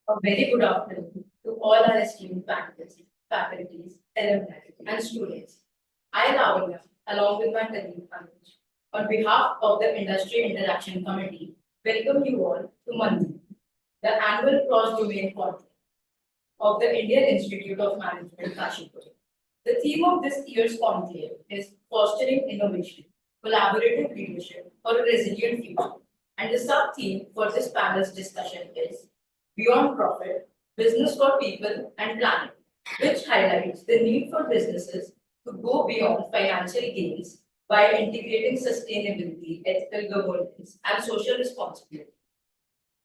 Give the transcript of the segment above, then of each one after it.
A very good afternoon to all our esteemed faculties, alumni, and students. I, Lavanya, along with my colleague Anuj, on behalf of the Industry Interaction Committee, welcome you all to Manthan, the annual cross-domain conference of the Indian Institute of Management, Kashipur. The theme of this year's conclave is fostering innovation, collaborative leadership for a resilient future. And the sub-theme for this panel's discussion is Beyond Profit, Business for People and Planet, which highlights the need for businesses to go beyond financial gains by integrating sustainability, ethical governance, and social responsibility.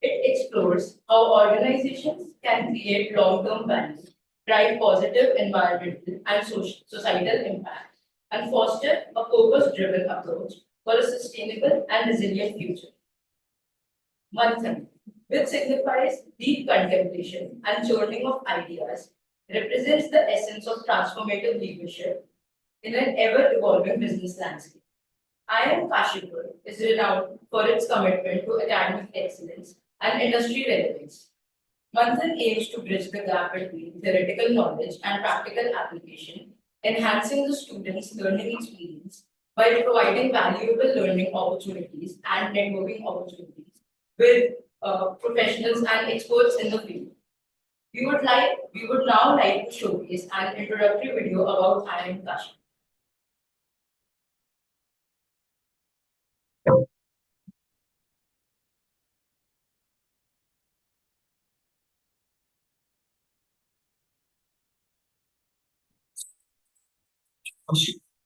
It explores how organizations can create long-term value, drive positive environmental and societal impact, and foster a purpose-driven approach for a sustainable and resilient future. Manthan, which signifies deep contemplation and churning of ideas, represents the essence of transformative leadership in an ever-evolving business landscape. IIM Kashipur is renowned for its commitment to academic excellence and industry relevance. Manthan aims to bridge the gap between theoretical knowledge and practical application, enhancing the students' learning experience by providing valuable learning opportunities and networking opportunities with professionals and experts in the field. We would now like to showcase an introductory video about IIM Kashipur.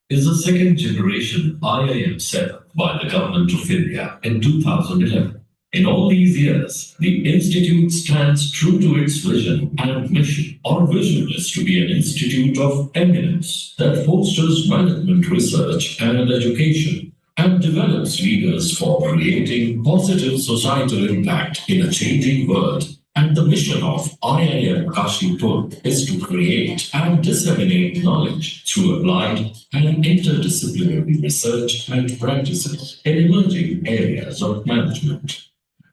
Is a second generation IIM set up by the Government of India in 2011. In all these years, the institute stands true to its vision and mission. Our vision is to be an institute of eminence that fosters management research and education and develops leaders for creating positive societal impact in a changing world. And the mission of IIM Kashipur is to create and disseminate knowledge through applied and interdisciplinary research and practices in emerging areas of management.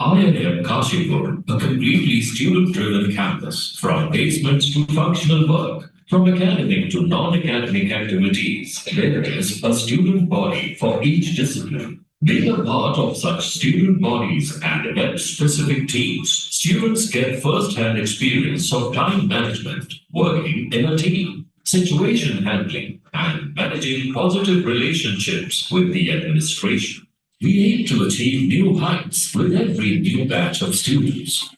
IIM Kashipur, a completely student-driven campus, from placements to functional work, from academic to non-academic activities, there is a student body for each discipline. Being a part of such student bodies and event-specific teams, students get first-hand experience of time management, working in a team, situation handling, and managing positive relationships with the administration. We aim to achieve new heights with every new batch of students.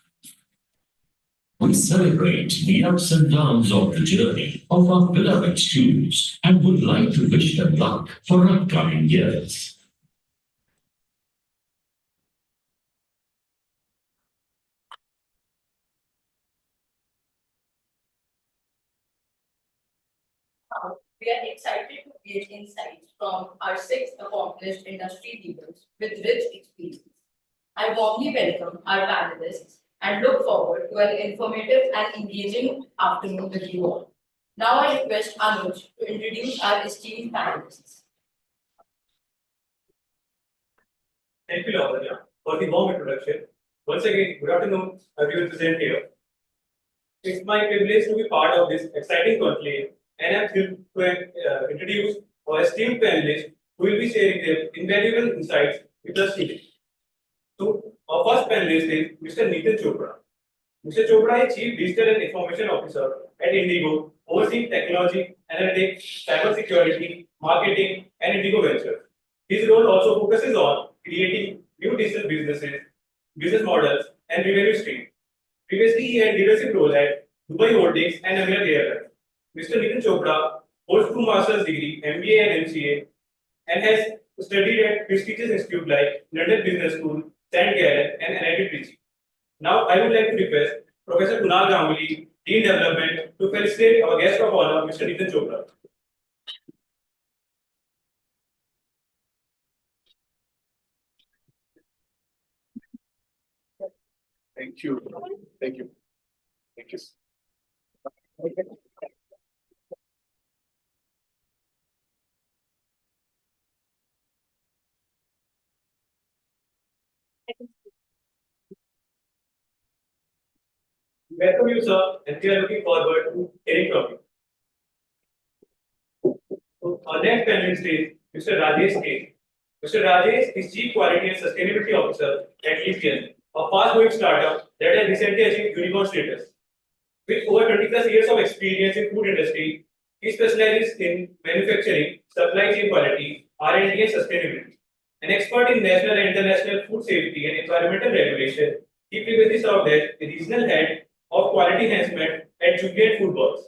We celebrate the ups and downs of the journey of our beloved students and would like to wish them luck for upcoming years. We are excited to gain insights from our six accomplished industry leaders with rich experience. I warmly welcome our panelists and look forward to an informative and engaging afternoon with you all. Now I request Anuj to introduce our esteemed panelists. Thank you, Lavanya, for the warm introduction. Once again, good afternoon, everyone present here. It's my privilege to be part of this exciting conclave, and I'm thrilled to introduce our esteemed panelists who will be sharing their invaluable insights with us today. So, our first panelist is Mr. Neetan Chopra. Mr. Chopra is Chief Digital and Information Officer at IndiGo, overseeing technology, analytics, cybersecurity, marketing, and IndiGo Ventures. His role also focuses on creating new digital business models, and revenue streams. Previously, he had leadership roles at Dubai Holdings and Emirates Airlines. Mr. Neetan Chopra holds two master's degree, MBA and MCA, and has studied at prestigious institutes like London Business School, St. Gallen, and NIT Trichy. Now, I would like to request Professor Kunal Ganguly, Dean Development, to felicitate our guest of honor, Mr. Neetan Chopra. Thank you. Thank you. Thank you. Welcome you, sir, and we are looking forward to hearing from you. So, our next panelist is Mr. Rajesh K. Mr. Rajesh is Chief Quality and Sustainability Officer at IIM, a fast-growing startup that has recently achieved unicorn status. With over 20 plus years of experience in food industry, he specializes in manufacturing, supply chain quality, R&D and sustainability. An expert in national and international food safety and environmental regulation, he previously served as the regional head of quality enhancement at Juliet Food Works.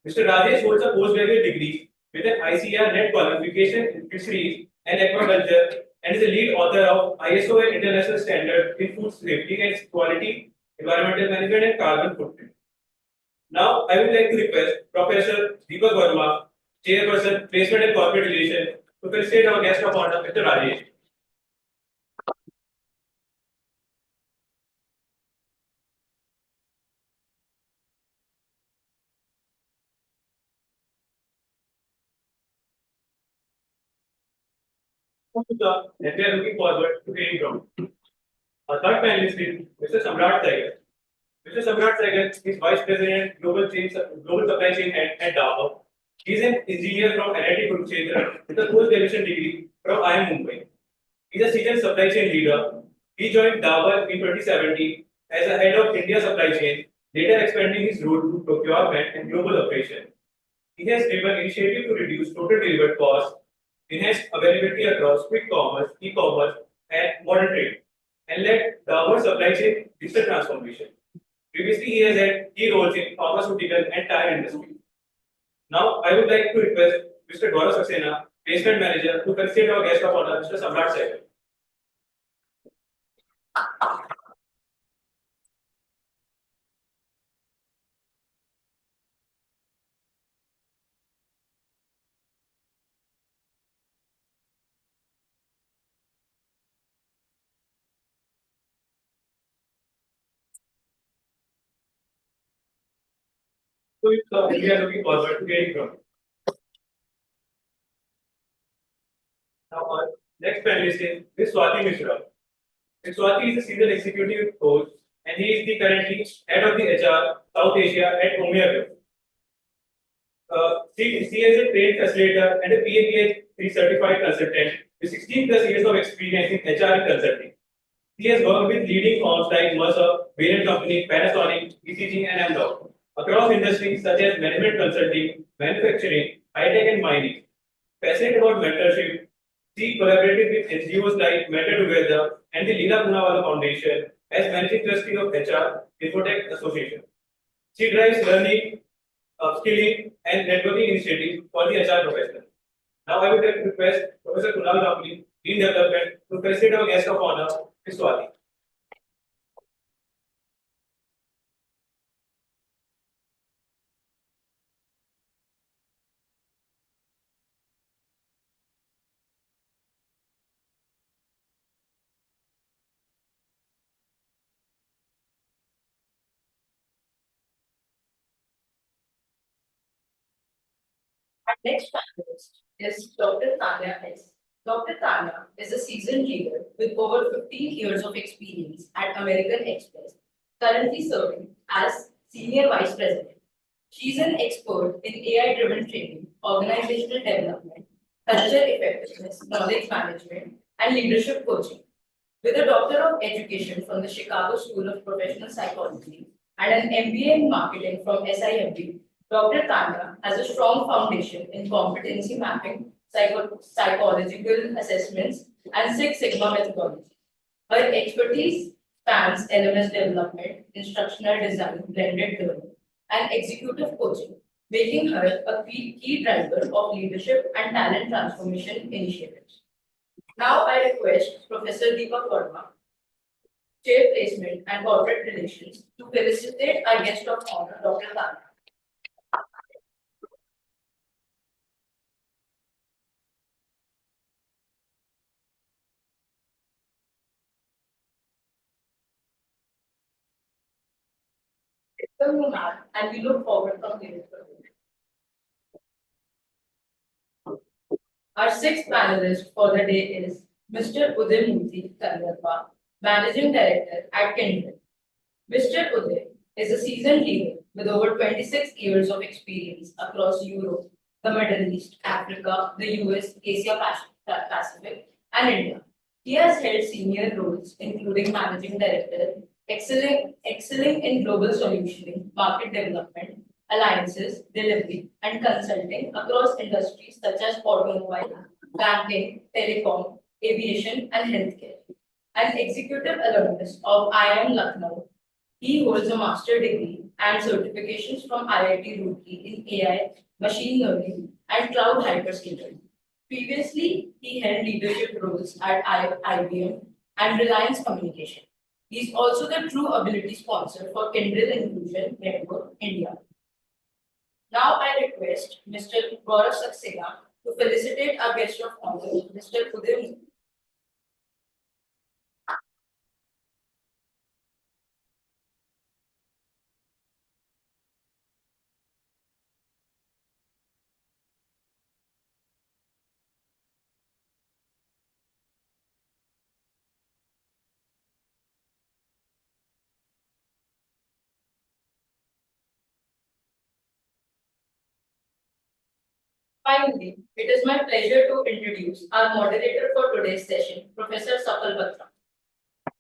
Mr. Rajesh holds a postgraduate degree with an ICR net qualification in fisheries and aquaculture and is a lead author of ISO and international standard in food safety and quality, environmental management and carbon footprint. Now, I would like to request Professor Deepak Verma, Chairperson, Placement and Corporate Relations, to felicitate our guest of honor, Mr. Rajesh. And we are looking forward to hearing from you. Our third panelist is Mr. Samrat Saigal. Mr. Samrat Saigal is Vice President, Global Supply Chain at Dabur. He is an engineer from NIT Kurukshetra with a post-graduation degree from IIM Mumbai. He is a seasoned supply chain leader. He joined Dabur in 2017 as a head of India supply chain, later expanding his role to procurement and global operation. He has driven initiatives to reduce total delivered costs, enhance availability across quick commerce, e-commerce, and modern trade, and led Dabur supply chain digital transformation. Previously, he has had key roles in pharmaceutical and tire industry. Now, I would like to request Mr. Gaurav Saxena, Placement Manager, to felicitate our guest of honor, Mr. Samrat Saigal. So, we are looking forward to hearing from you. Now, our next panelist is Ms. Swati Mishra. Ms. Swati is a senior executive coach, and he is the currently head of the HR South Asia at Omnia Group. She is a trained facilitator and a PAPH 3 certified consultant with 16 plus years of experience in HR and consulting. He has worked with leading firms like Mercer, Variant Company, Panasonic, ECG, and Amdoc across industries such as management consulting, manufacturing, high-tech, and mining. Passionate about mentorship, she collaborated with NGOs like Mentor Together and the Leela Poonawalla Foundation as managing trustee of HR Infotech Association. She drives learning, upskilling, and networking initiatives for the HR professional. Now, I would like to request Professor Kunal Gambli, Dean Development, to present our guest of honor, Ms. Swati. Our next panelist is Dr. Tanya S. Dr. Tanya is a seasoned leader with over 15 years of experience at American Express, currently serving as Senior Vice President. She's an expert in AI-driven training, organizational development, culture effectiveness, knowledge management, and leadership coaching. With a Doctor of Education from the Chicago School of Professional Psychology and an MBA in Marketing from SIMB, Dr. Tanya has a strong foundation in competency mapping, psychological assessments, and Six Sigma methodology. Her expertise spans LMS development, instructional design, blended learning, and executive coaching, making her a key driver of leadership and talent transformation initiatives. Now I request Professor Deepak Verma, Chair Placement and Corporate Relations, to felicitate our guest of honor, Dr. Tanya. Welcome, Manthan, and we look forward to hearing from you. Our sixth panelist for the day is Mr. Uday Murthy Kandarpa, Managing Director at Kindle. Mr. Uday is a seasoned leader with over 26 years of experience across Europe, the Middle East, Africa, the US, Asia Pacific, and India. He has held senior roles, including managing director, excelling in global solutioning, market development, alliances, delivery, and consulting across industries such as automobile, banking, telecom, aviation, and healthcare. An executive alumnus of IIM Lucknow, he holds a master degree and certifications from IIT Roorkee in AI, machine learning, and cloud hyperscaler. Previously, he held leadership roles at IBM and Reliance Communication. He is also the True Ability sponsor for Kindle Inclusion Network India. Now I request Mr. Gaurav Saxena to felicitate our guest of honor, Mr. Uday. Finally, it is my pleasure to introduce our moderator for today's session, Professor Sapal Batra.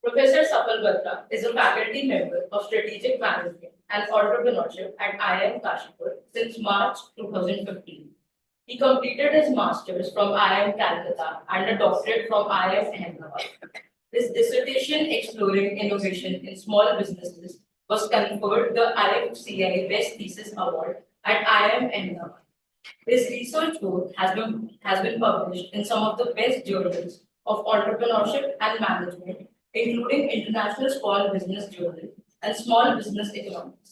Professor Sapal Batra is a faculty member of Strategic Management and Entrepreneurship at IIM Kashipur since March 2015. He completed his master's from IIM Calcutta and a doctorate from IIM Ahmedabad. His dissertation exploring innovation in small businesses was conferred the IFCI Best Thesis Award at IIM Ahmedabad. His research work has been published in some of the best journals of entrepreneurship and management, including International Small Business Journal and Small Business Economics.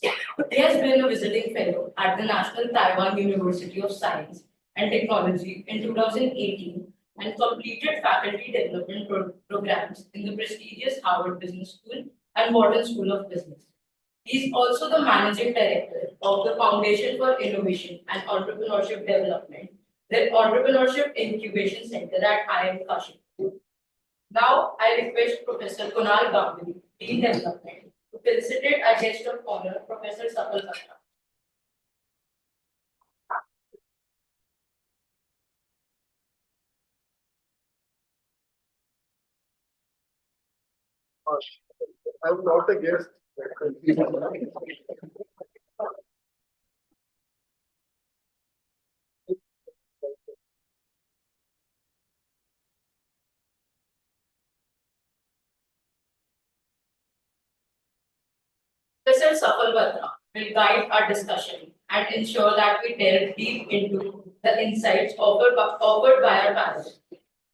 He has been a visiting fellow at the National Taiwan University of Science and Technology in 2018 and completed faculty development programs in the prestigious Harvard Business School and Wharton School of Business. He is also the managing director of the Foundation for Innovation and Entrepreneurship Development, the Entrepreneurship Incubation Center at IIM Kashipur. Now, I request Professor Kunal Ganguly, Dean Development, to felicitate our guest of honor, Professor Sapal Batra. I'm not a guest. Professor Sapal Batra will guide our discussion and ensure that we delve deep into the insights offered by our panel.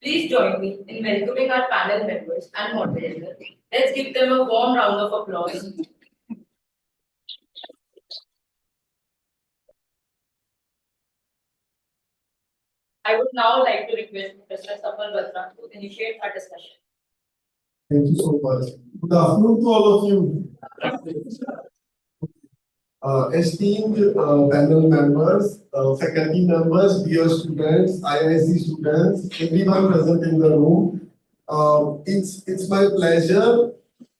Please join me in welcoming our panel members and moderators. Let's give them a warm round of applause. I would now like to request Professor Sapal Batra to initiate our discussion. Thank you so much. Good afternoon to all of you. Esteemed panel members, faculty members, dear students, IIC students, everyone present in the room. It's my pleasure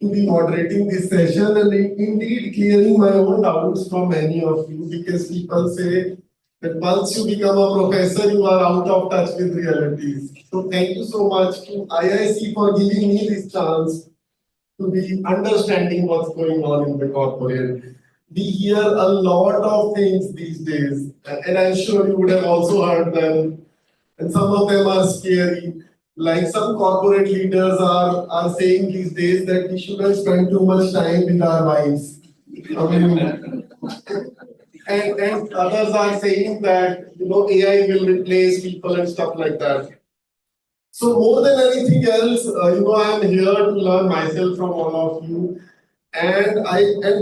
to be moderating this session and indeed clearing my own doubts from many of you, because people say that once you become a professor, you are out of touch with realities. So thank you so much to IIC for giving me this chance to be understanding what's going on in the corporate. We hear a lot of things these days, and I'm sure you would have also heard them, and some of them are scary. Like some corporate leaders are saying these days that we shouldn't spend too much time with our wives. I mean, and others are saying that AI will replace people and stuff like that. So more than anything else, I am here to learn myself from all of you. And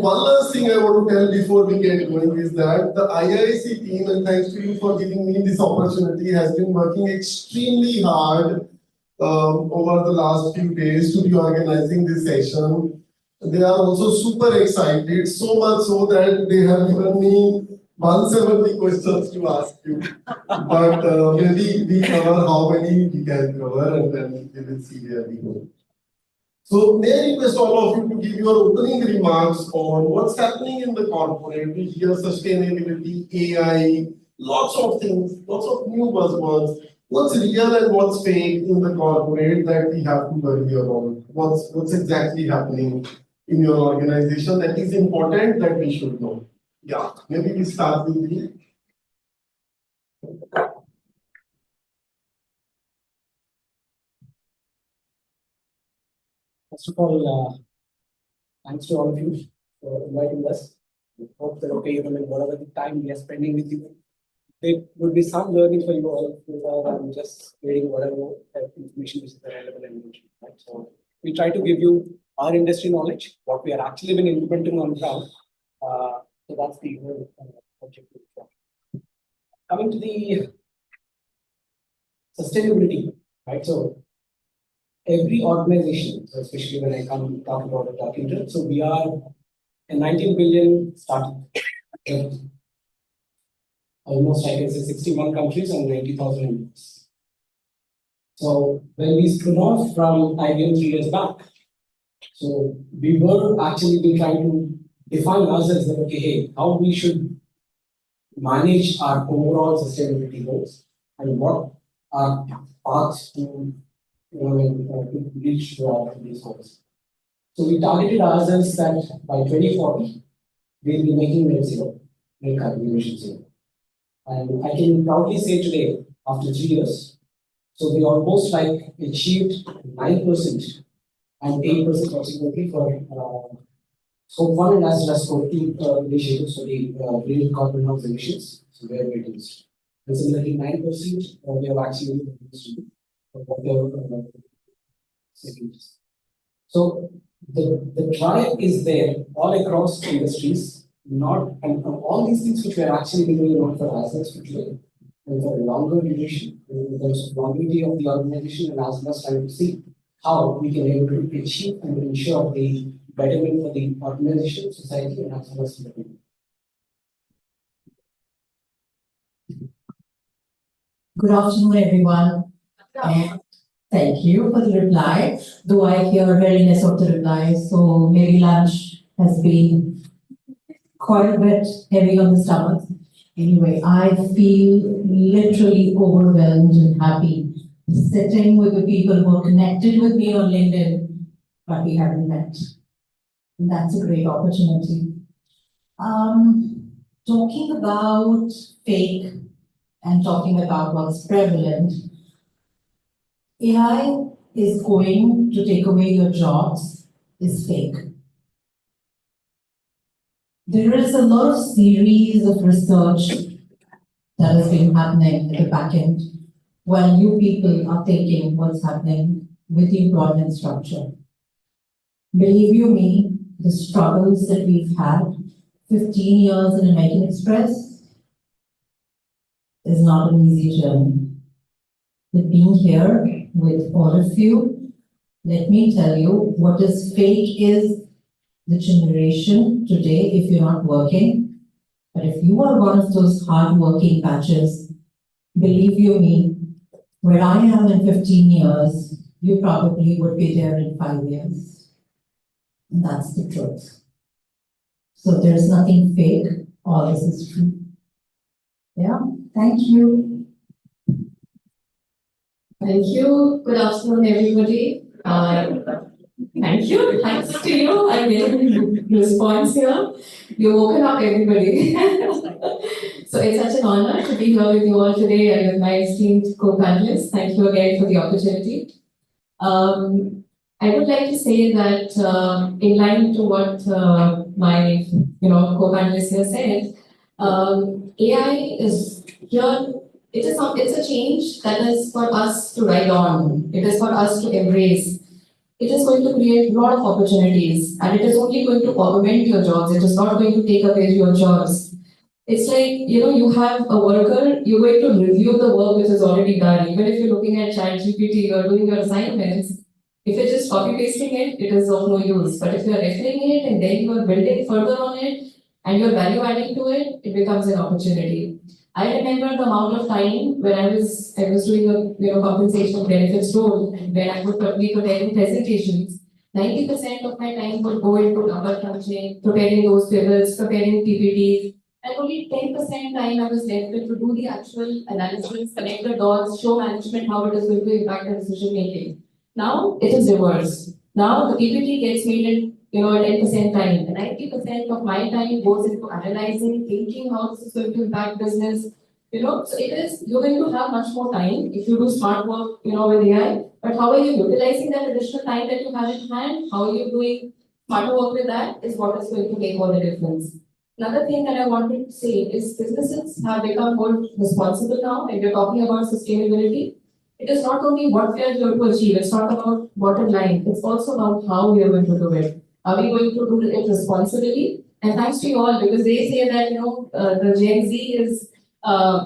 one last thing I want to tell before we get going is that the IIC team, and thanks to you for giving me this opportunity, has been working extremely hard over the last few days to be organizing this session. They are also super excited, so much so that they have given me 170 questions to ask you. But maybe we cover how many we can cover, and then we will see where we go. So may I request all of you to give your opening remarks on what's happening in the corporate. We hear sustainability, AI, lots of things, lots of new buzzwords. What's real and what's fake in the corporate that we have to worry about? What's exactly happening in your organization that is important that we should know? Yeah, maybe we start with you. First of all, thanks to all of you for inviting us. We hope that okay, whatever the time we are spending with you, there would be some learning for you all without just reading whatever information which is available and mentioned. Right? So we try to give you our industry knowledge, what we are actually been implementing on ground. So that's the whole objective. Coming to the sustainability, right? So every organization, especially when I come talk about the talking, so we are a 19 billion startup. Almost, I can say, 61 countries and 90,000 members. So when we spun off from IBM 3 years back, so we were actually been trying to define ourselves that okay, hey, how we should manage our overall sustainability goals and what are paths to to reach these goals. So we targeted ourselves that by 2040 we'll be making net zero, net carbon emission zero. And I can proudly say today, after 3 years, so we almost like achieved 9% and 8% approximately for scope 1 and as well as scope 2 initiatives for the green greenhouse emissions. So where it is. And similarly, 9% we have actually reduced whatever settings. So the drive is there all across industries. Not and all these things which we are actually doing not for ourselves for today, and for a longer duration, in terms of longevity of the organization, and as well as trying to see how we can able to achieve and ensure the betterment for the organization, society, and as well as the people. Good afternoon, everyone. And thank you for the reply. Though I hear readiness of the reply, so maybe lunch has been quite a bit heavy on the stomach. Anyway, I feel literally overwhelmed and happy sitting with the people who are connected with me on LinkedIn, but we haven't met. And that's a great opportunity. Talking about fake and talking about what's prevalent, AI is going to take away your jobs is fake. There is a lot of series of research that has been happening at the back end while you people are thinking what's happening with the employment structure. Believe you me, the struggles that we've had, 15 years in American Express, is not an easy journey. But being here with all of you, let me tell you what is fake is the generation today, if you're not working, but if you are one of those hard-working batches, believe you me, where I am in 15 years, you probably would be there in 5 years. And that's the truth. So there's nothing fake, all this is true. Yeah, thank you. Thank you. Good afternoon, everybody. Thank you. Thanks to you. I'm getting a response here. You've woken up everybody. So it's such an honor to be here with you all today and with my esteemed co-panelists. Thank you again for the opportunity. I would like to say that in line to what my co-panelists here said, AI is here. It's a change that is for us to ride on. It is for us to embrace. It is going to create a lot of opportunities, and it is only going to augment your jobs. It is not going to take away your jobs. It's like, you have a worker, you're going to review the work which is already done. Even if you're looking at ChatGPT or doing your assignments, if you're just copy pasting it, it is of no use. But if you're referring it and then you're building further on it and you're value adding to it, it becomes an opportunity. I remember the amount of time when I was doing a compensation benefits role, when I would probably attend presentations, 90% of my time would go into number crunching, preparing those tables, preparing PPTs, and only 10% time I was left with to do the actual analysis, connect the dots, show management how it is going to impact the decision making. Now it is reversed. Now the PPT gets made in 10% time. And 90% of my time goes into analyzing, thinking how this is going to impact business. So you're going to have much more time if you do smart work, with AI. But how are you utilizing that additional time that you have in hand? How are you doing smarter work with that is what is going to make all the difference. Another thing that I wanted to say is businesses have become more responsible now, and we're talking about sustainability. It is not only what we are going to achieve, it's not about bottom line, it's also about how we are going to do it. Are we going to do it responsibly? And thanks to you all, because they say that, the Gen Z is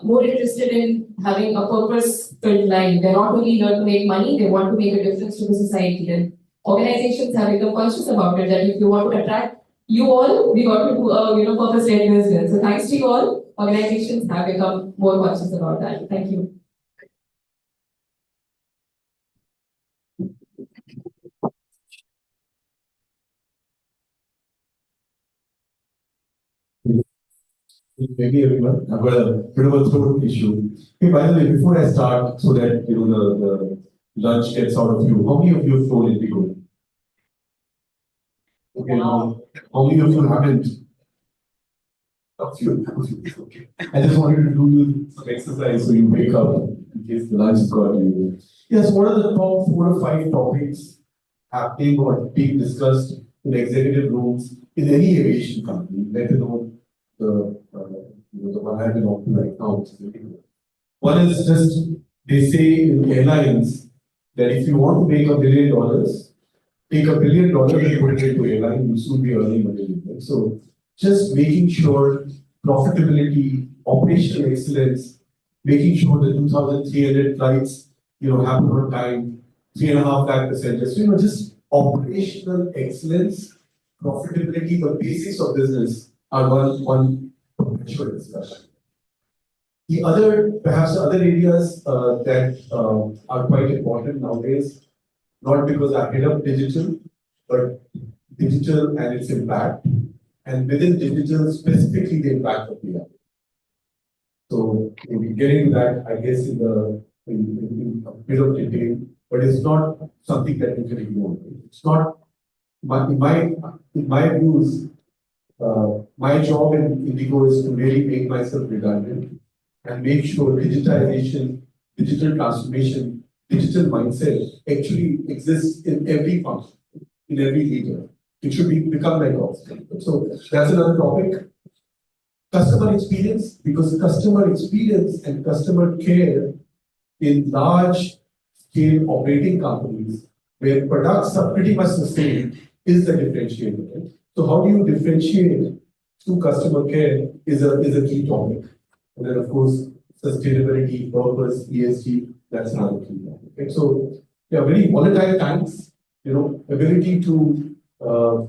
more interested in having a purpose-filled life. They're not only here to make money, they want to make a difference to the society. And organizations have become conscious about it, that if you want to attract you all, we got to do a purpose-led business. So thanks to you all, organizations have become more conscious about that. Thank you. Maybe everyone, I've got a bit of a throat issue. Hey, by the way, before I start, so that the lunch gets out of you, how many of you have flown IndiGo? Okay, now, how many of you haven't? A few. Okay. I just wanted to do some exercise so you wake up in case the lunch is got you. Yes, what are the top 4 or 5 topics happening or being discussed in executive rooms in any aviation company, let alone the one I've been talking right now, which is IndiGo. One is just, they say in airlines that if you want to make $1 billion, take $1 billion and put it into airline, you'll soon be earning $1 billion. So just making sure profitability, operational excellence, making sure the 2,300 flights, happen on time, 3.5 lakh passengers. So, just operational excellence, profitability, the basis of business are one perpetual discussion. The other, perhaps other areas that are quite important nowadays, not because I head up digital, but digital and its impact, and within digital, specifically the impact of AI. So we get into that, I guess, in a bit of detail, but it's not something that you can ignore. It's not, in my views, my job in IndiGo is to really make myself redundant and make sure digitization, digital transformation, digital mindset actually exists in every function, in every leader. It should become like Oxford. So that's another topic. Customer experience, because customer experience and customer care in large scale operating companies where products are pretty much the same is the differentiator. Right? So how do you differentiate through customer care is a key topic. And then of course, sustainability, purpose, ESG, that's another key topic. Right? So yeah, very volatile times, ability to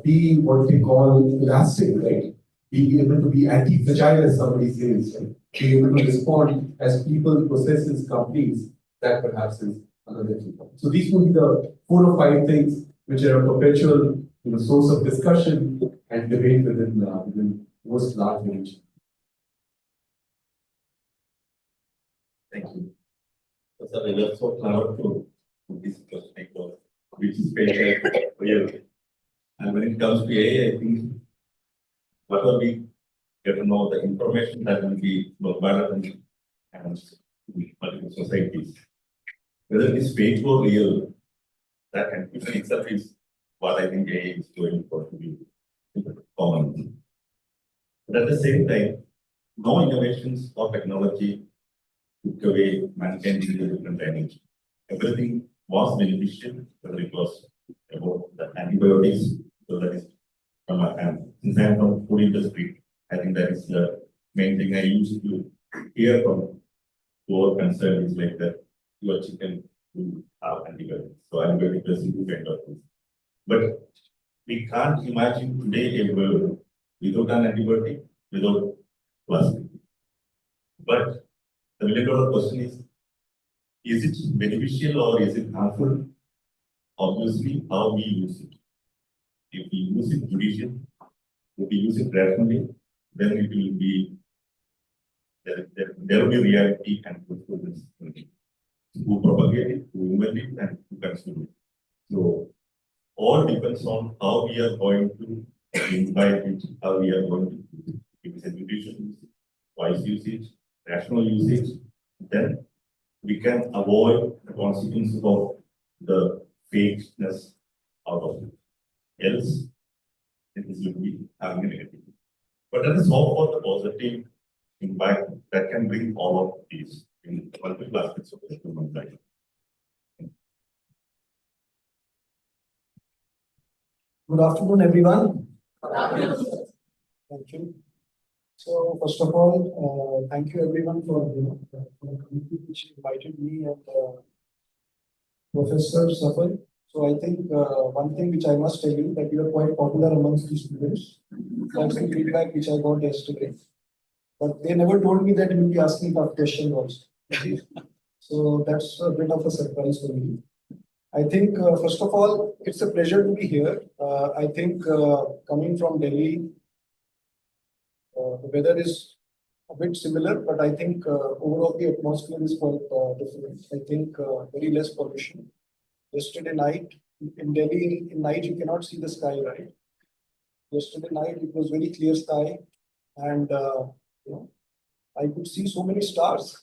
be what they call elastic, right? Being able to be anti-fragile, as somebody says, right? Being able to respond as people, processes, companies, that perhaps is another key point. So these will be the 4 or 5 things which are a perpetual source of discussion and debate within most large nations. Thank you. So we were so clever to this question, which is paid real. And when it comes to AI, I think whether we get to know the information that will be provided and multiple societies, whether it is fake or real, that confusion itself is what I think AI is going for to be common. But at the same time, no innovations or technology took away mankind into a different dimension. Everything was beneficial, whether it was about the antibiotics, so that is from my hand. Since I am from food industry, I think that is the main thing I used to hear from our concern is like that your chicken will have antibiotics. So antibiotic resistance kind of things. But we can't imagine today a world without an antibiotic, without plastic. But the $1 million question is it beneficial or is it harmful? Obviously, how we use it. if we use it judiciously, if we use it rationally, then it will be there will be reality and truthfulness in it. Who propagate it, who invent it, and who consume it. So all depends on how we are going to invite it, how we are going to use it. If it's a judicial usage, wise usage, rational usage, then we can avoid the consequences of the fakeness out of it. Else, it is will be having a negative. But that is all for the positive impact that can bring all of these in multiple aspects of the human life. Good afternoon, everyone. Thank you. So first of all, thank you everyone for the committee which invited me and Professor Safar. So I think one thing which I must tell you that you are quite popular amongst the students. That's the feedback which I got yesterday. But they never told me that you will be asking tough questions also. So that's a bit of a surprise for me. I think first of all, it's a pleasure to be here. I think coming from Delhi, the weather is a bit similar, but I think overall the atmosphere is quite different. I think very less pollution. Yesterday night in Delhi, in night you cannot see the sky, right? Yesterday night it was very clear sky, and I could see so many stars.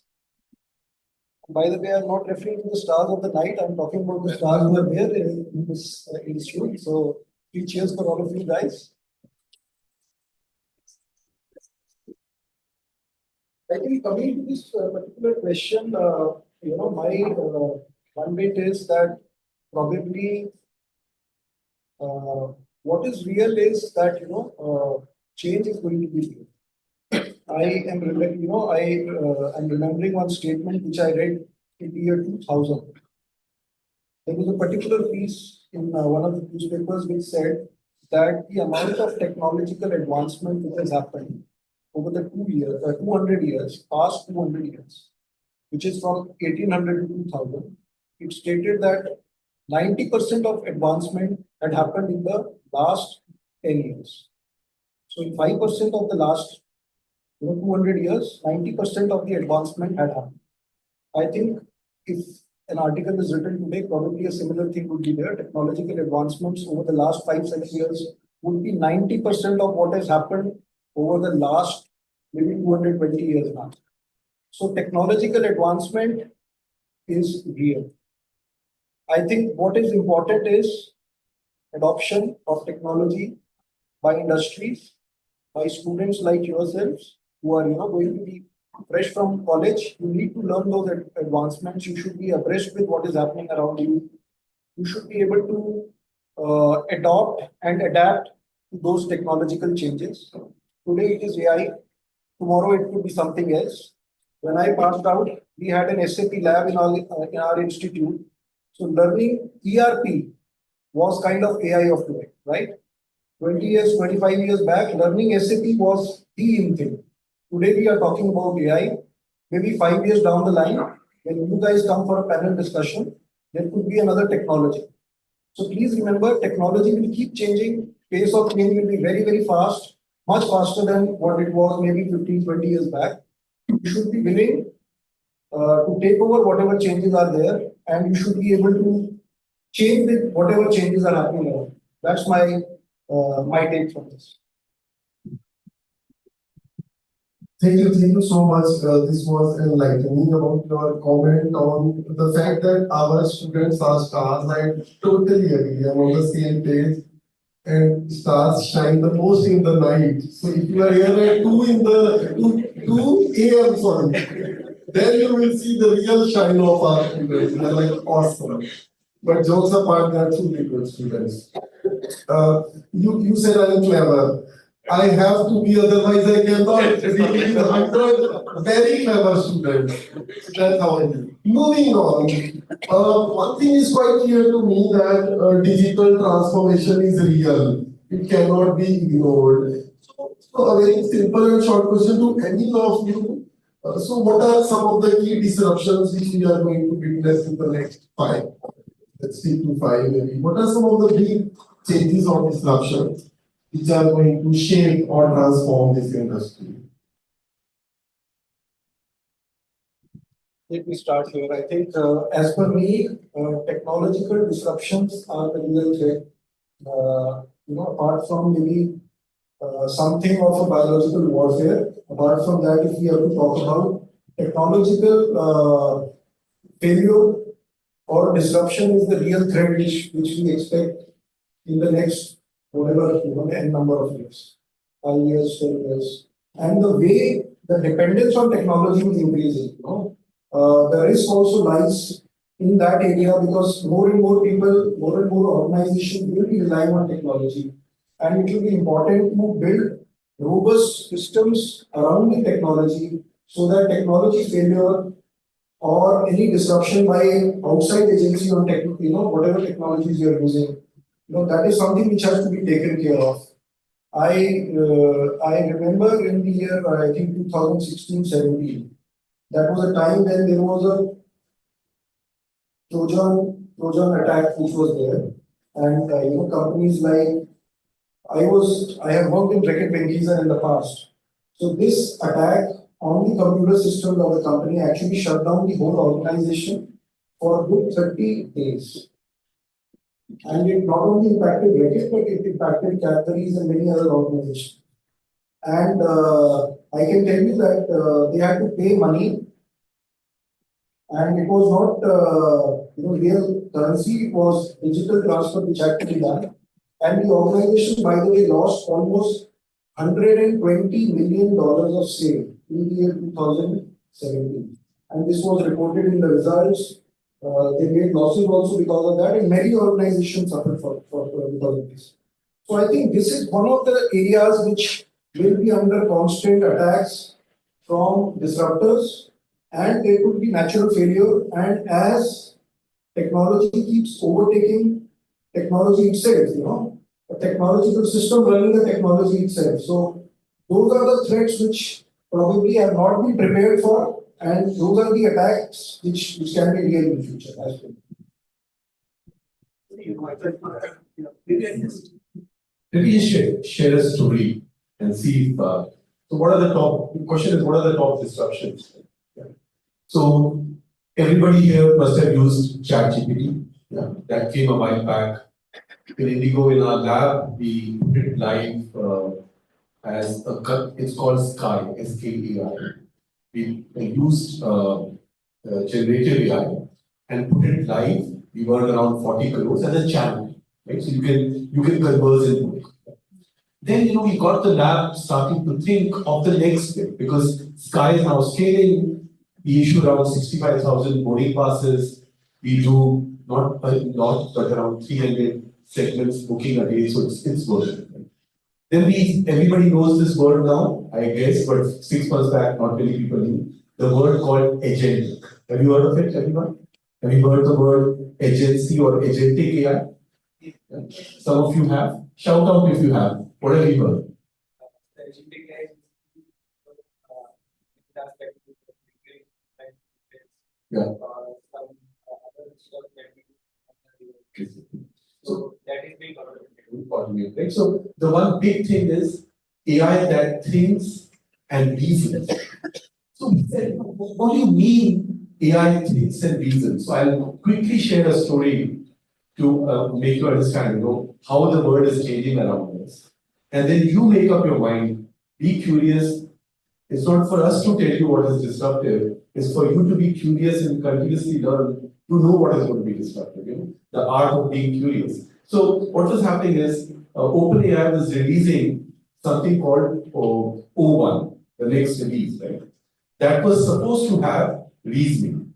By the way, I'm not referring to the stars of the night. I'm talking about the stars who are there in this institute. So, 3 cheers for all of you guys. I think coming to this particular question, my one bit is that probably what is real is that change is going to be real. I am remembering one statement which I read in the year 2000. There was a particular piece in one of the newspapers which said that the amount of technological advancement which has happened over the 200 years, past 200 years, which is from 1800 to 2000, it stated that 90% of advancement had happened in the last 10 years. So in 5% of the last 200 years, 90% of the advancement had happened. I think if an article is written today, probably a similar thing would be there. Technological advancements over the last 5-7 years would be 90% of what has happened over the last maybe 220 years now. So technological advancement is real. I think what is important is adoption of technology by industries, by students like yourselves, who are going to be fresh from college. You need to learn those advancements. You should be abreast with what is happening around you. You should be able to adopt and adapt to those technological changes. Today it is AI. Tomorrow it could be something else. When I passed out, we had an SAP lab in our institute. So learning ERP was kind of AI of today, right? 20 years, 25 years back, learning SAP was the in thing. Today we are talking about AI. Maybe 5 years down the line, when you guys come for a panel discussion, there could be another technology. So please remember, technology will keep changing. Pace of change will be very, very fast, much faster than what it was maybe 15, 20 years back. You should be willing to take over whatever changes are there, and you should be able to change with whatever changes are happening around. That's my take from this. Thank you so much. This was enlightening about your comment on the fact that our students are stars. I totally agree. I'm on the same page. And stars shine the most in the night. So if you are here at 2 a.m., sorry, then you will see the real shine of our students. They're like awesome. But jokes apart, they are truly good students. You said I'm clever. I have to be, otherwise I cannot deal with 100 very clever students. That's how I do. Moving on, one thing is quite clear to me that digital transformation is real. It cannot be ignored. So a very simple and short question to any of you. So what are some of the key disruptions which we are going to witness in the next 5? Let's stick to 5 maybe. What are some of the big changes or disruptions which are going to shape or transform this industry? Let me start here. I think, as per me, technological disruptions are the real threat. Apart from maybe something of a biological warfare, apart from that, if we have to talk about technological failure or disruption is the real threat which we expect in the next whatever n number of years, 5 years, 10 years, and the way the dependence on technology is increasing. The risk also lies in that area because more and more people, more and more organizations will be relying on technology, and it will be important to build robust systems around the technology so that technology failure or any disruption by outside agency on whatever technologies you are using, that is something which has to be taken care of. I remember in the year I think 2016-17, that was a time when there was a Trojan attack which was there, and companies like I have worked in Reckitt Benckiser in the past. So this attack on the computer systems of the company actually shut down the whole organization for a good 30 days. And it not only impacted Reckitt, but it impacted Cadbury's and many other organizations. And I can tell you that they had to pay money, and it was not real currency, it was digital transfer which had to be done. And the organization, by the way, lost almost $120 million of sale in the year 2017. And this was reported in the results. They made losses also because of that, and many organizations suffered for because of this. So I think this is one of the areas which will be under constant attacks from disruptors, and there could be natural failure. And as technology keeps overtaking technology itself, a technological system running the technology itself. So those are the threats which probably have not been prepared for, and those are the attacks which can be real in the future as well. Let me just share a story and see if, so the question is, what are the top disruptions? Yeah. So everybody here must have used ChatGPT. Yeah, that came a while back. In IndiGo, in our lab, we put it live as it's called Sky, S-K-A-I. We used generative AI and put it live. We earned around 40 crores as a channel, right? So you can converse into it. Then we got the lab starting to think of the next step because Sky is now scaling. We issue around 65,000 boarding passes. We do not a lot, but around 300 segments booking a day, so it's working. Then everybody knows this word now, I guess, but 6 months back, not many people knew. The word called agentic. Have you heard of it, everyone? Have you heard the word agency or agentic AI? Yeah. Some of you have. Shout out if you have. What have you heard? Yeah. So that is being automated, right? So the one big thing is AI that thinks and reasons. So what do you mean AI thinks and reasons? So I'll quickly share a story to make you understand, how the world is changing around us. And then you make up your mind, be curious. It's not for us to tell you what is disruptive, it's for you to be curious and continuously learn to know what is going to be disruptive, the art of being curious. So what was happening is OpenAI was releasing something called O1, the next release, right? That was supposed to have reasoning,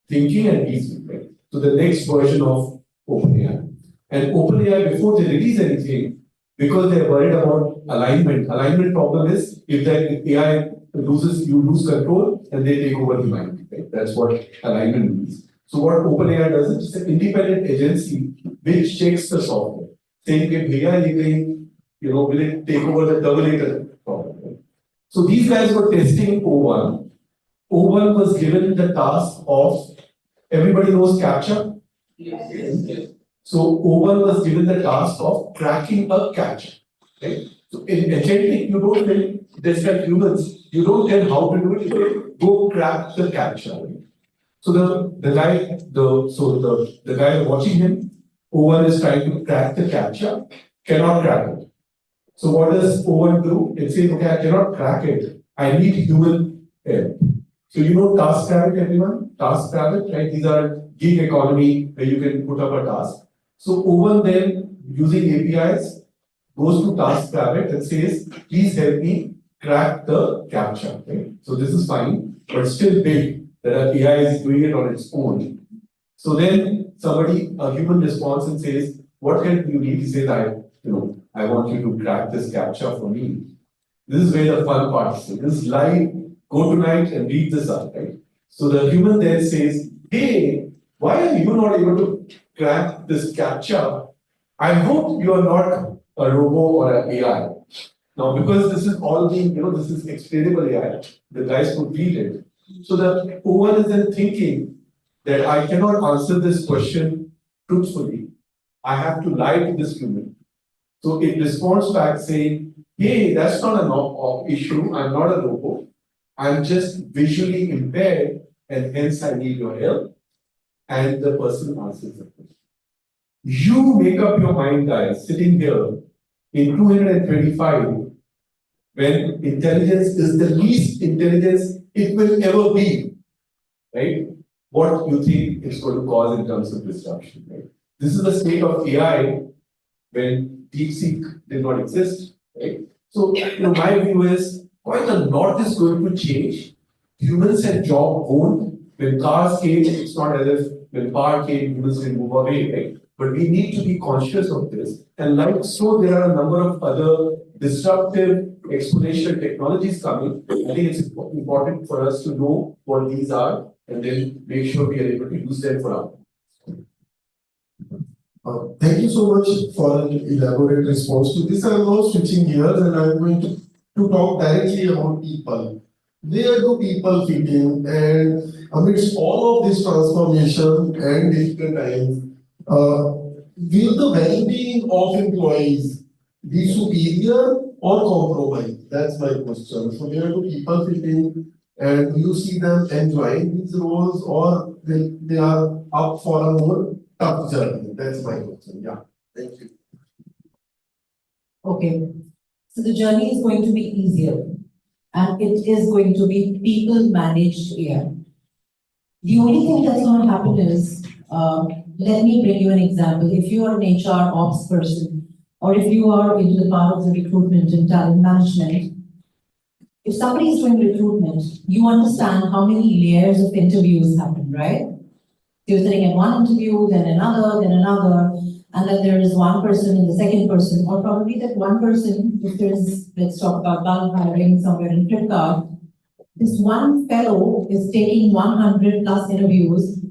thinking and reasoning, right? So the next version of OpenAI. And OpenAI, before they release anything, because they're worried about alignment problem is if the AI you lose control and they take over the mind, right? That's what alignment means. So what OpenAI does is it's an independent agency which checks the software, saying if AI will it take over the Terminator problem, right? So these guys were testing O1. O1 was given the task of, everybody knows CAPTCHA? Yes. So O1 was given the task of cracking a catch. Right? So in agentic, you don't tell, just like humans, you don't tell how to do it, you say, go crack the catch. Right? So the guy watching him, O1 is trying to crack the captcha, cannot crack it. So what does O1 do? It says, okay, I cannot crack it. I need human help. So you know TaskRabbit, everyone? TaskRabbit, right? These are gig economy where you can put up a task. So O1 then, using APIs, goes to TaskRabbit and says, please help me crack the captcha. Right? So this is fine, but still big that an AI is doing it on its own. So then a human responds and says, what help do you need? He says, I want you to crack this captcha for me. This is where the fun part is. This is live, go tonight and read this up, right? So the human then says, hey, why are you not able to crack this captcha? I hope you are not a robo or an AI. Now, because this is all being, this is explainable AI, the guys could read it. So the O1 is then thinking that I cannot answer this question truthfully. I have to lie to this human. So it responds back saying, hey, that's not an issue. I'm not a robot. I'm just visually impaired and hence I need your help. And the person answers the question. You make up your mind, guys, sitting here in 225 when intelligence is the least intelligence it will ever be, right? What you think it's going to cause in terms of disruption, right? This is the state of AI when DeepSeek did not exist, right? So, my view is quite a lot is going to change. Humans had job owned. When cars came, it's not as if when power came, humans can move away, right? But we need to be conscious of this. And like so, there are a number of other disruptive exponential technologies coming. I think it's important for us to know what these are and then make sure we are able to use them for our. Thank you so much for an elaborate response to this. I'm now switching gears and I'm going to talk directly about people. Where do people fit in? And amidst all of this transformation and digital times, will the well-being of employees be superior or compromised? That's my question. So where do people fit in? And do you see them enjoying these roles or they are up for a more tough journey? That's my question. Yeah. Thank you. Okay. So the journey is going to be easier and it is going to be people managed AI. The only thing that's going to happen is, let me bring you an example. If you are an HR ops person, or if you are into the part of the recruitment and talent management, if somebody is doing recruitment, you understand how many layers of interviews happen, right? You're sitting at one interview, then another, and then there is one person and the second person, or probably that one person, if there's, let's talk about bulk hiring somewhere in Flipkart, this one fellow is taking 100 plus interviews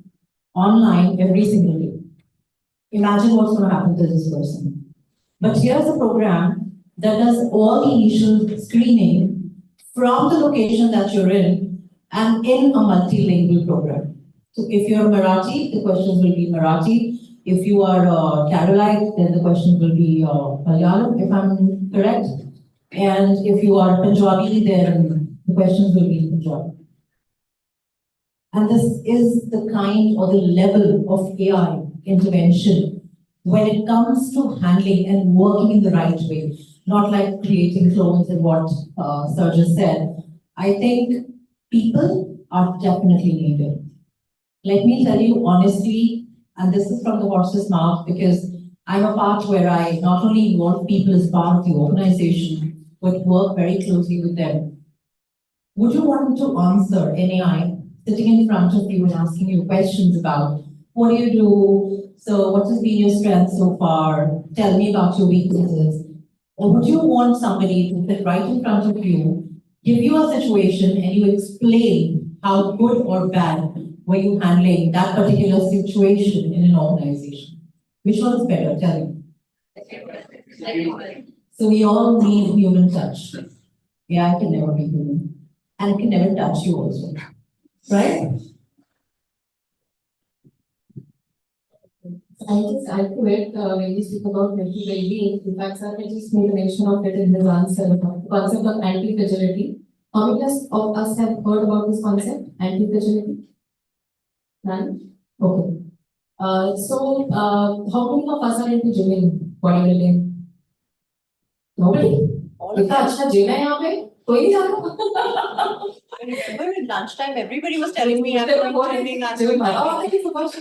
online every single day. Imagine what's going to happen to this person. But here's a program that does all the initial screening from the location that you're in and in a multilingual program. So if you're Marathi, the questions will be Marathi. If you are Carolite, then the question will be Malayalam, if I'm correct. And if you are Punjabi, then the questions will be Punjabi. And this is the kind or the level of AI intervention when it comes to handling and working in the right way, not like creating clones and what Sir just said. I think people are definitely needed. Let me tell you honestly, and this is from the horse's mouth because I'm a part where I not only involve people as part of the organization, but work very closely with them. Would you want to answer an AI sitting in front of you and asking you questions about what do you do? So what has been your strength so far? Tell me about your weaknesses. Or would you want somebody to sit right in front of you, give you a situation and you explain how good or bad were you handling that particular situation in an organization? Which one is better? Tell me. So we all need human touch. Yeah, I can never be human. And it can never touch you also. Right? I'll just add to it, when we speak about mental well-being, in fact, sir had just made a mention of it in his answer, about the concept of anti-fragility. How many of us have heard about this concept, anti-fragility? None? Okay. How many of us are into gymming, bodybuilding? Nobody? इतना अच्छा gym है यहाँ पे कोई नहीं जाता I remember at lunchtime, everybody was telling me I'm going to gym. Oh, thank you so much.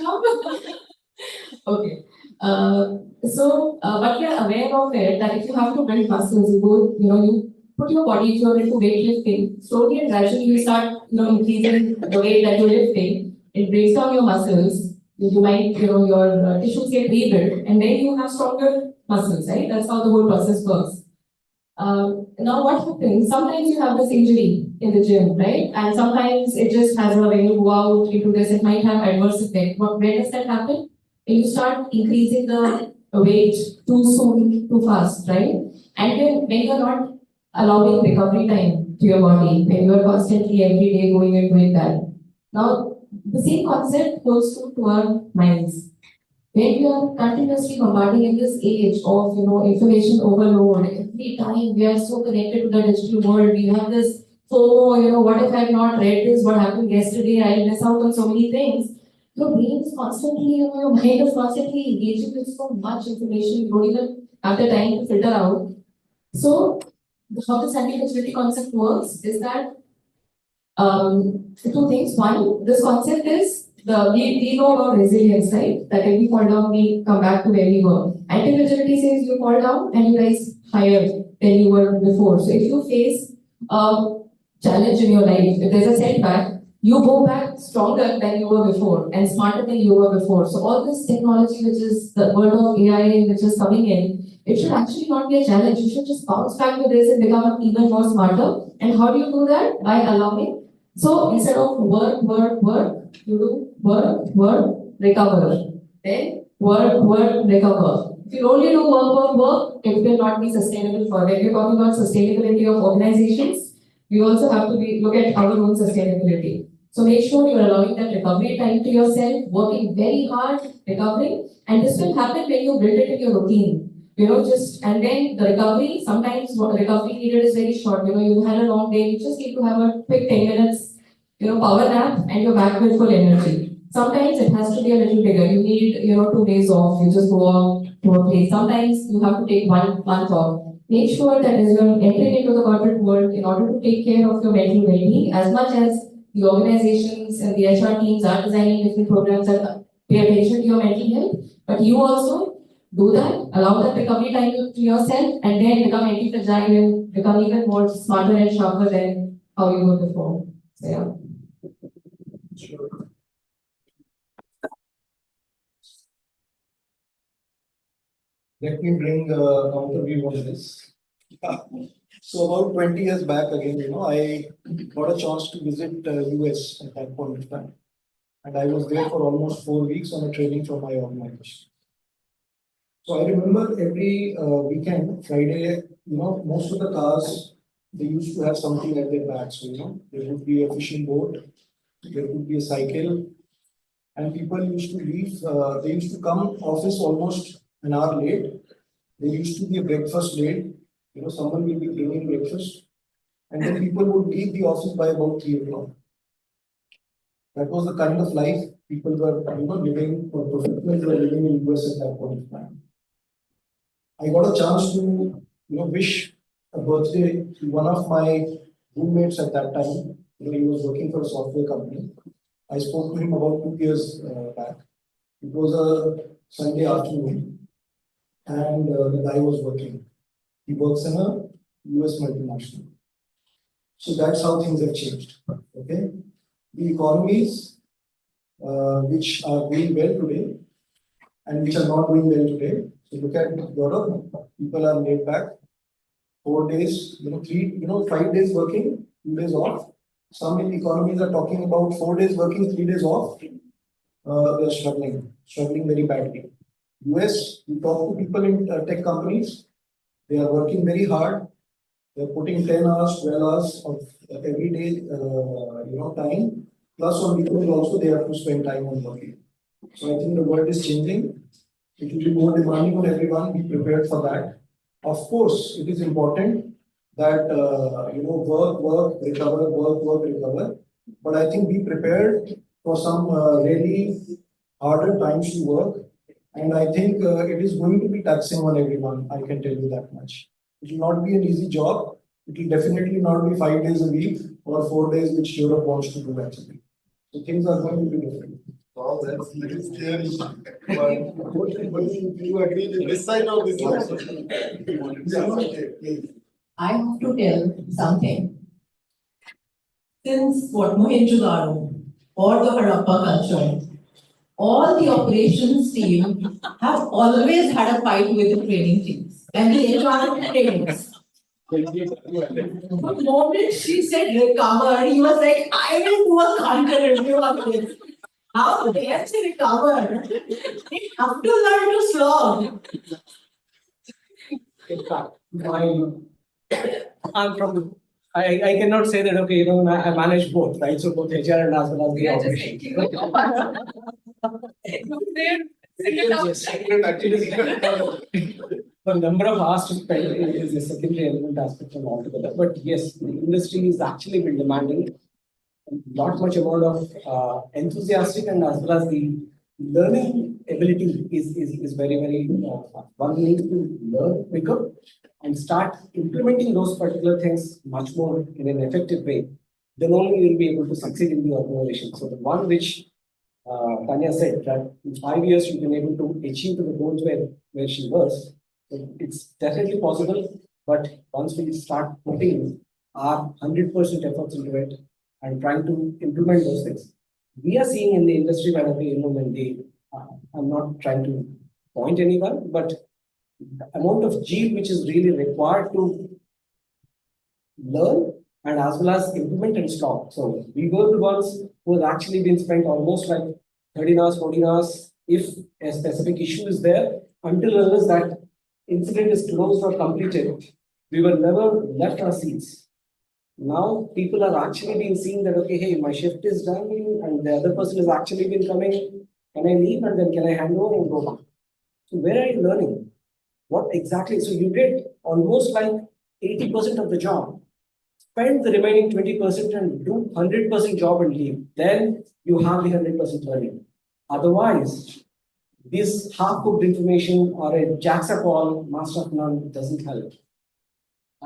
Okay. But we are aware of it that if you have to build muscles, you put your body, if you're into weightlifting, slowly and gradually you start, increasing the weight that you're lifting. It breaks down your muscles. You might, your tissues get rebuilt, and then you have stronger muscles, right? That's how the whole process works. Now what happens? Sometimes you have this injury in the gym, right? And sometimes it just has when you go out into this, it might have adverse effect. Where does that happen? When you start increasing the weight too soon, too fast, right? And then when you're not allowing recovery time to your body, when you are constantly every day going and doing that. Now, the same concept goes to our minds. When we are continuously bombarding in this age of information overload, every time we are so connected to the digital world, we have this FOMO, what if I've not read this, what happened yesterday, I'll miss out on so many things. Your brain is constantly, your mind is constantly engaging with so much information, you don't even have the time to filter out. So, how the anti-fragility concept works is that two things. One, this concept is we know about resilience, right? That if we fall down, we come back to where we were. Anti-fragility says you fall down and you rise higher than you were before. So if you face a challenge in your life, if there's a setback, you go back stronger than you were before and smarter than you were before. So all this technology, which is the world of AI, which is coming in, it should actually not be a challenge. You should just bounce back to this and become even more smarter. And how do you do that? By allowing. So instead of work, you do work, recover. Then work, recover. If you only do work, it will not be sustainable further. If you're talking about sustainability of organizations, we also have to look at our own sustainability. So make sure you're allowing that recovery time to yourself, working very hard, recovering, and this will happen when you build it in your routine. And then the recovery, sometimes what the recovery period is very short. You had a long day, you just need to have a quick 10 minutes, power nap, and you're back with full energy. Sometimes it has to be a little bigger. You need, 2 days off, you just go out to a place. Sometimes you have to take 1 month off. Make sure that as you're entering into the corporate world, in order to take care of your mental well-being, as much as the organizations and the HR teams are designing different programs that pay attention to your mental health, but you also do that, allow that recovery time to yourself, and then become anti-fragile and become even more smarter and sharper than how you were before. So yeah. Sure. Let me bring a counter view on this. So about 20 years back again, I got a chance to visit US at that point in time. And I was there for almost 4 weeks on a training for my organization. So I remember every weekend, Friday, most of the cars, they used to have something at their back. So, there would be a fishing boat, there would be a cycle, and people used to leave, they used to come office almost an hour late. There used to be a breakfast late, someone will be bringing breakfast, and then people would leave the office by about 3 o'clock. That was the kind of life people were, living, or professionals were living in US at that point in time. I got a chance to, wish a birthday to one of my roommates at that time. He was working for a software company. I spoke to him about 2 years back. It was a Sunday afternoon, and the guy was working. He works in a US multinational. So that's how things have changed. Okay, the economies which are doing well today and which are not doing well today. So look at Europe, people are laid back, 4 days, 5 days working, 2 days off. Some economies are talking about 4 days working, 3 days off. They're struggling very badly. US, you talk to people in tech companies, they are working very hard. They're putting 10 hours, 12 hours of every day, time. Plus on weekends also they have to spend time on working. So I think the world is changing. It will be more demanding on everyone. Be prepared for that. Of course, it is important that work, recover, work, recover. But I think be prepared for some really harder times to work. And I think it is going to be taxing on everyone. I can tell you that much. It will not be an easy job. It will definitely not be 5 days a week or 4 days, which Europe wants to do actually. So things are going to be different. Wow, that's little scary. But you agree with this side of this also? Yeah, okay, please. I have to tell something. Since what Mohenjo-daro or the Harappa culture, all the operations team have always had a fight with the training teams and the HR trainers. The moment she said recover, he was like, I will do a counter review of this. How dare she recover? They have to learn to slog. In fact, I'm from the, I cannot say that, okay, I manage both, right? So both HR and as well as the operation. The number of hours to spend is a secondary element aspect from altogether. But yes, the industry is actually been demanding not much amount of enthusiastic and as well as the learning ability is very, very one needs to learn quicker and start implementing those particular things much more in an effective way. Then only you'll be able to succeed in the organization. So the one which Tanya said that in 5 years you've been able to achieve the goals where she was. So it's definitely possible, but once we start putting our 100% efforts into it and trying to implement those things, we are seeing in the industry when I'm not trying to point anyone, but the amount of G which is really required to learn and as well as implement and stop. So we were the ones who have actually been spent almost like 13 hours, 14 hours, if a specific issue is there, until unless that incident is closed or completed, we were never left our seats. Now people are actually being seen that, okay, hey, my shift is done and the other person has actually been coming. Can I leave and then can I hand over and go back? So where are you learning? What exactly? So you did almost like 80% of the job. Spend the remaining 20% and do 100% job and leave. Then you have the 100% learning. Otherwise, this half-cooked information or a jack-up all master of none doesn't help.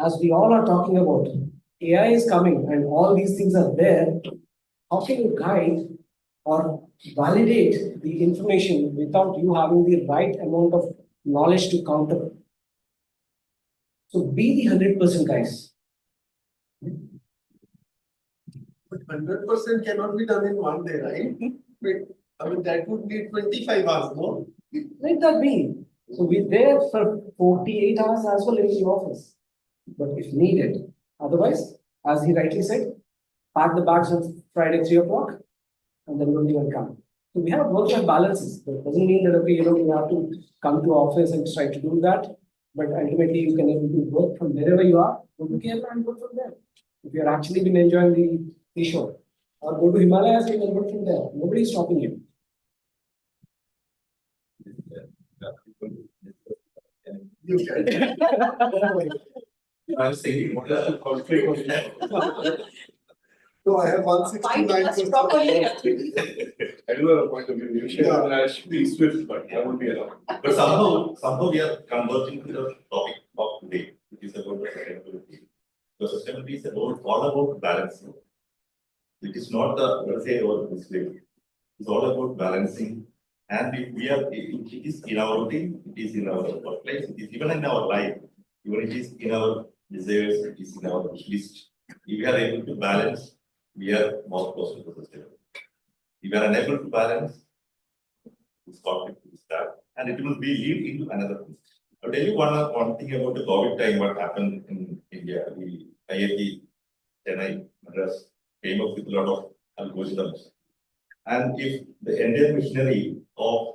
As we all are talking about, AI is coming and all these things are there. How can you guide or validate the information without you having the right amount of knowledge to counter? So be the 100% guys. But 100% cannot be done in one day, right? I mean, that would be 25 hours, no? Let that be. So we're there for 48 hours as well in the office. But if needed, otherwise, as he rightly said, pack the bags on Friday 3 o'clock and then don't even come. So we have work-life balances. That doesn't mean that, okay, you have to come to office and try to do that. But ultimately, you can able to work from wherever you are, go to Kerala and work from there. If you're actually been enjoying the seashore, or go to Himalayas and work from there. Nobody's stopping you. You can. I'm saying what are the conflict? So I have 169%. I do have a point of view. You should I should be swift, but I won't be allowed. But somehow we are converging to the topic of today, which is about the sustainability. The sustainability is all about balancing. It is not the let's say or this way. It's all about balancing. And if we are, it is in our routine, it is in our workplace, it is even in our life, even it is in our desires, it is in our wish list. If we are able to balance, we are more close to the sustainability. If we are unable to balance, this conflict will start, and it will be lead into another thing. I'll tell you one thing about the COVID time, what happened in India. The IIT Chennai Madras came up with a lot of algorithms. And if the entire machinery of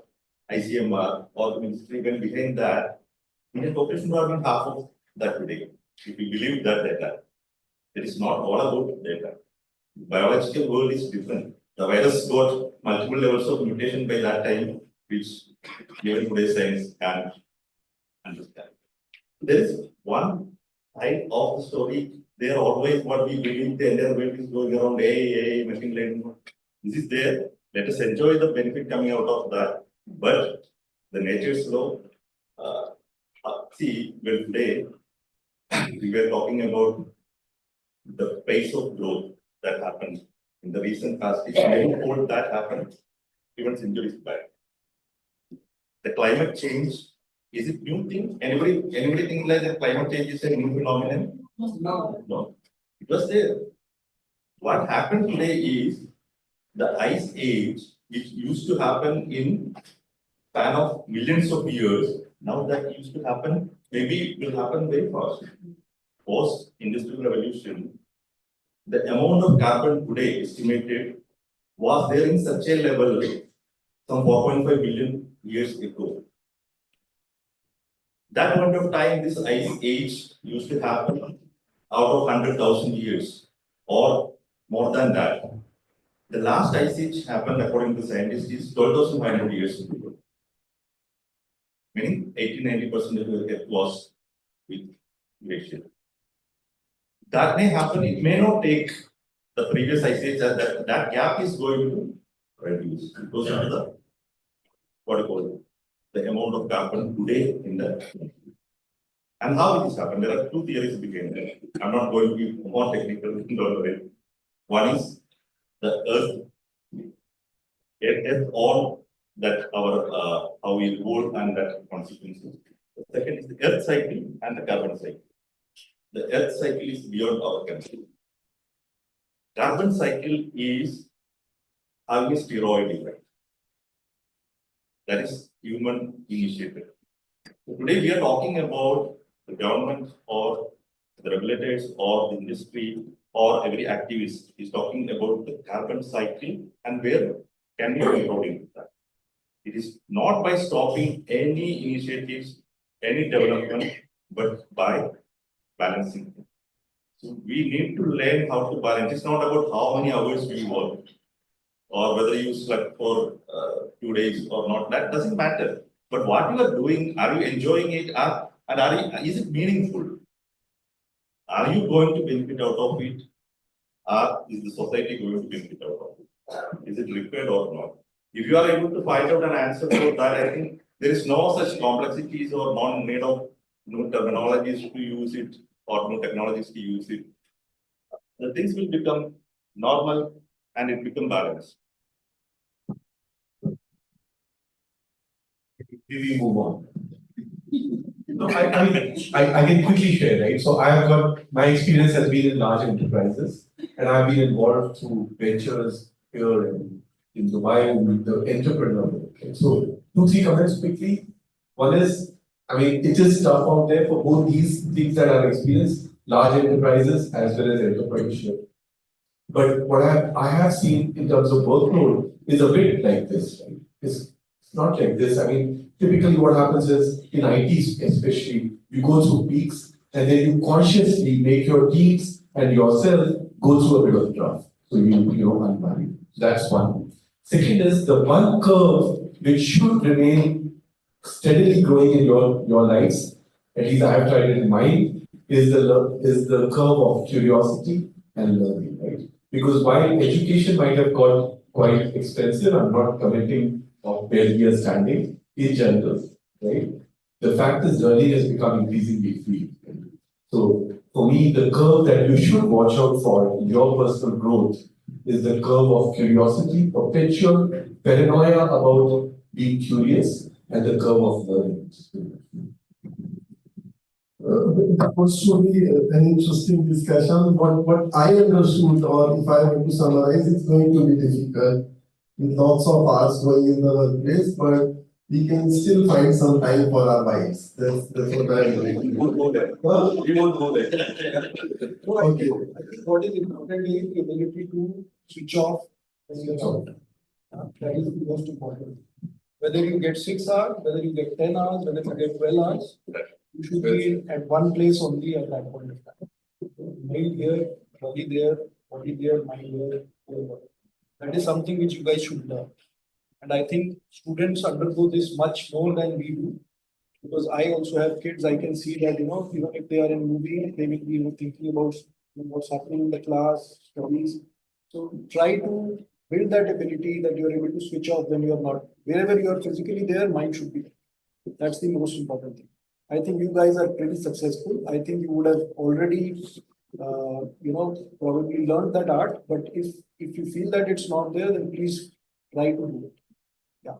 ICMR or the ministry went behind that, Indian population would have been half of that today. If we believe that data, it is not all about data. The biological world is different. The virus got multiple levels of mutation by that time. which even today's science can understand. There is one side of the story. They are always what we believe the entire world is going around AI, machine learning. This is there. Let us enjoy the benefit coming out of that. But the nature's law, see, well, today we were talking about the pace of growth that happened in the recent past. If you hold that happened, even centuries back. The climate change, is it new thing? Anybody think like that climate change is a new phenomenon? No. No. It was there. What happened today is the ice age, which used to happen in span of millions of years, now that used to happen, maybe it will happen very fast. Post-industrial revolution, the amount of carbon today estimated was there in such a level some 4.5 billion years ago. That point of time, this ice age used to happen out of 100,000 years or more than that. The last ice age happened, according to scientists, is 12,500 years ago. Meaning 80-90% of the Earth was with glacier. That may happen, it may not take the previous ice age, that gap is going to reduce because of the, what do you call it, the amount of carbon today in the. And how it is happened? There are two theories behind it. I'm not going to be more technical, don't worry. One is the Earth all that our how we evolve and that consequences. The second is the Earth cycle and the carbon cycle. The Earth cycle is beyond our control. Carbon cycle is having a steroid effect. That is human initiative. So today we are talking about the government or the regulators or the industry or every activist is talking about the carbon cycle and where can we control that. It is not by stopping any initiatives, any development, but by balancing. So we need to learn how to balance. It's not about how many hours we work or whether you slept for 2 days or not. That doesn't matter. But what you are doing, are you enjoying it? And is it meaningful? Are you going to benefit out of it? Or is the society going to benefit out of it? Is it required or not? If you are able to find out an answer for that, I think there is no such complexities or non-made of new terminologies to use it or new technologies to use it. The things will become normal and it become balanced. We move on. No, I can quickly share, right? So I have got, my experience has been in large enterprises and I've been involved through ventures here in Dubai with the entrepreneur. Okay? So 2-3 comments quickly. One is, I mean, it is tough out there for both these things that I've experienced, large enterprises as well as entrepreneurship. But what I have seen in terms of workload is a bit like this, right? It's not like this. I mean, typically what happens is in IT especially, you go through peaks and then you consciously make your teams and yourself go through a bit of trough. So you unwind. That's one. Second is the one curve which should remain steadily growing in your lives, at least I have tried it in mine, is the curve of curiosity and learning, right? Because while education might have got quite expensive, I'm not commenting of where we are standing in general, right? The fact is learning has become increasingly free. Right? So for me, the curve that you should watch out for in your personal growth is the curve of curiosity, perpetual paranoia about being curious, and the curve of learning. That was truly an interesting discussion. What I understood, or if I were to summarize, it's going to be difficult with lots of hours going in the workplace, but we can still find some time for our wives. That's what I'm doing. We won't go there. We won't go there. Okay. I think what is important is the ability to switch off when you're out. That is the most important. Whether you get 6 hours, whether you get 10 hours, whether you get 12 hours, you should be at one place only at that point of time. Mind here, body there, mind there. That is something which you guys should learn. And I think students undergo this much more than we do. Because I also have kids, I can see that, even if they are in movie, they will be thinking about what's happening in the class, studies. So try to build that ability that you're able to switch off when you're not. Wherever you're physically there, mind should be there. That's the most important thing. I think you guys are pretty successful. I think you would have already, probably learned that art. But if you feel that it's not there, then please try to do it. Yeah.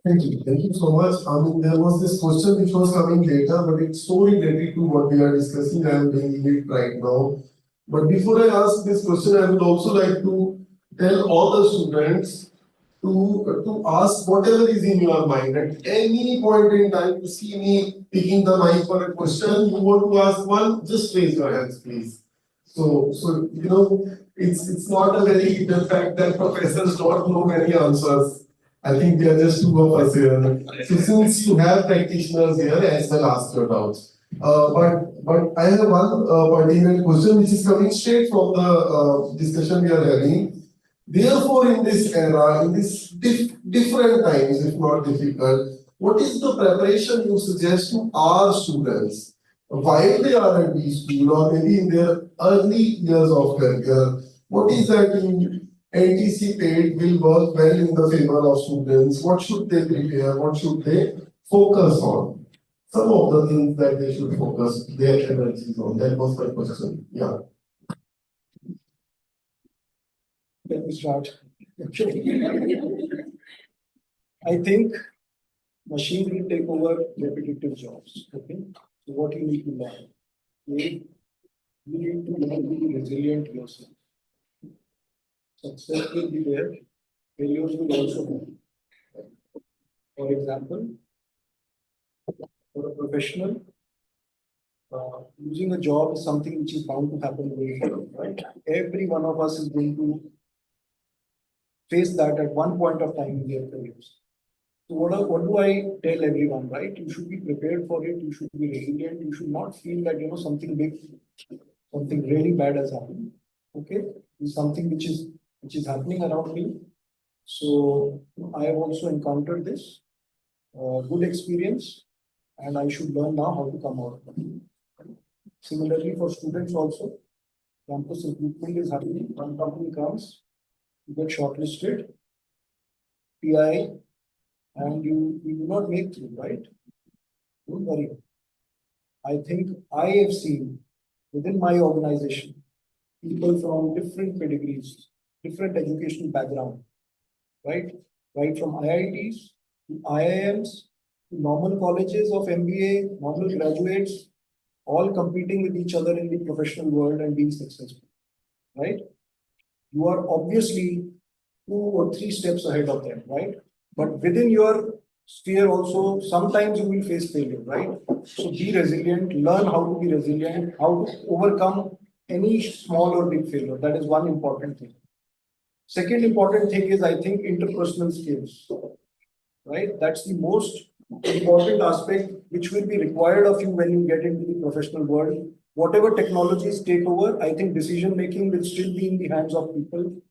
Thank you. Thank you so much. I mean, there was this question which was coming later, but it's so related to what we are discussing. I am bringing it right now. But before I ask this question, I would also like to tell all the students to ask whatever is in your mind. At any point in time, you see me picking the mic for a question, you want to ask one, just raise your hands, please. So it's not a very the fact that professors don't know many answers. I think there are just two of us here. So since you have practitioners here, as well ask your doubts. But I have one pertinent question which is coming straight from the discussion we are having. Therefore, in this era, in this different times, if not difficult, what is the preparation you suggest to our students while they are at B school or maybe in their early years of career? What is that you anticipate will work well in the favor of students? What should they prepare? What should they focus on? Some of the things that they should focus their energies on. That was my question. Yeah. Let me start. I think machine will take over repetitive jobs. Okay. So what you need to learn? You need to learn to be resilient yourself. Success will be there, failures will also be. For example, for a professional, losing a job is something which is bound to happen very soon, right? Every one of us is going to face that at one point of time in their careers. So what do I tell everyone, right? You should be prepared for it. You should be resilient. You should not feel that, something big, something really bad has happened. Okay? It's something which is happening around me. So I have also encountered this good experience, and I should learn now how to come out of it. Similarly, for students also, campus recruitment is happening. One company comes, you get shortlisted, PI, and you do not make through, right? Don't worry. I think I have seen within my organization people from different pedigrees, different educational background, right? Right from IITs to IIMs to normal colleges of MBA, normal graduates, all competing with each other in the professional world and being successful, right? You are obviously 2 or 3 steps ahead of them, right? But within your sphere also, sometimes you will face failure, right? So be resilient, learn how to be resilient, how to overcome any small or big failure. That is one important thing. Second important thing is, I think, interpersonal skills, right? That's the most important aspect which will be required of you when you get into the professional world. Whatever technologies take over, I think decision making will still be in the hands of people,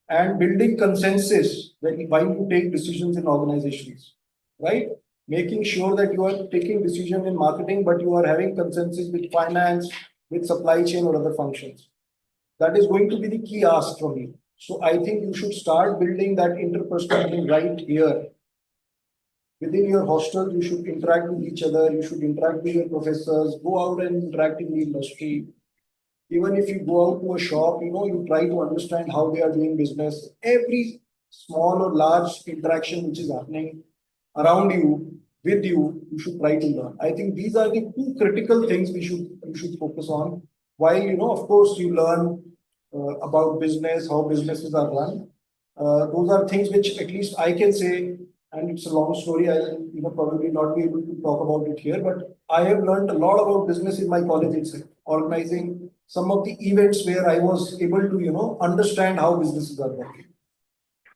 and building consensus while you take decisions in organizations, right? Making sure that you are taking decision in marketing, but you are having consensus with finance, with supply chain or other functions. That is going to be the key ask from you. So I think you should start building that interpersonal thing right here. Within your hostel, you should interact with each other, you should interact with your professors, go out and interact in the industry. Even if you go out to a shop, you try to understand how they are doing business. Every small or large interaction which is happening around you, with you, you should try to learn. I think these are the 2 critical things you should focus on. While, of course, you learn about business, how businesses are run. Those are things which at least I can say, and it's a long story. I'll probably not be able to talk about it here, but I have learned a lot about business in my college itself, organizing some of the events where I was able to, understand how businesses are working.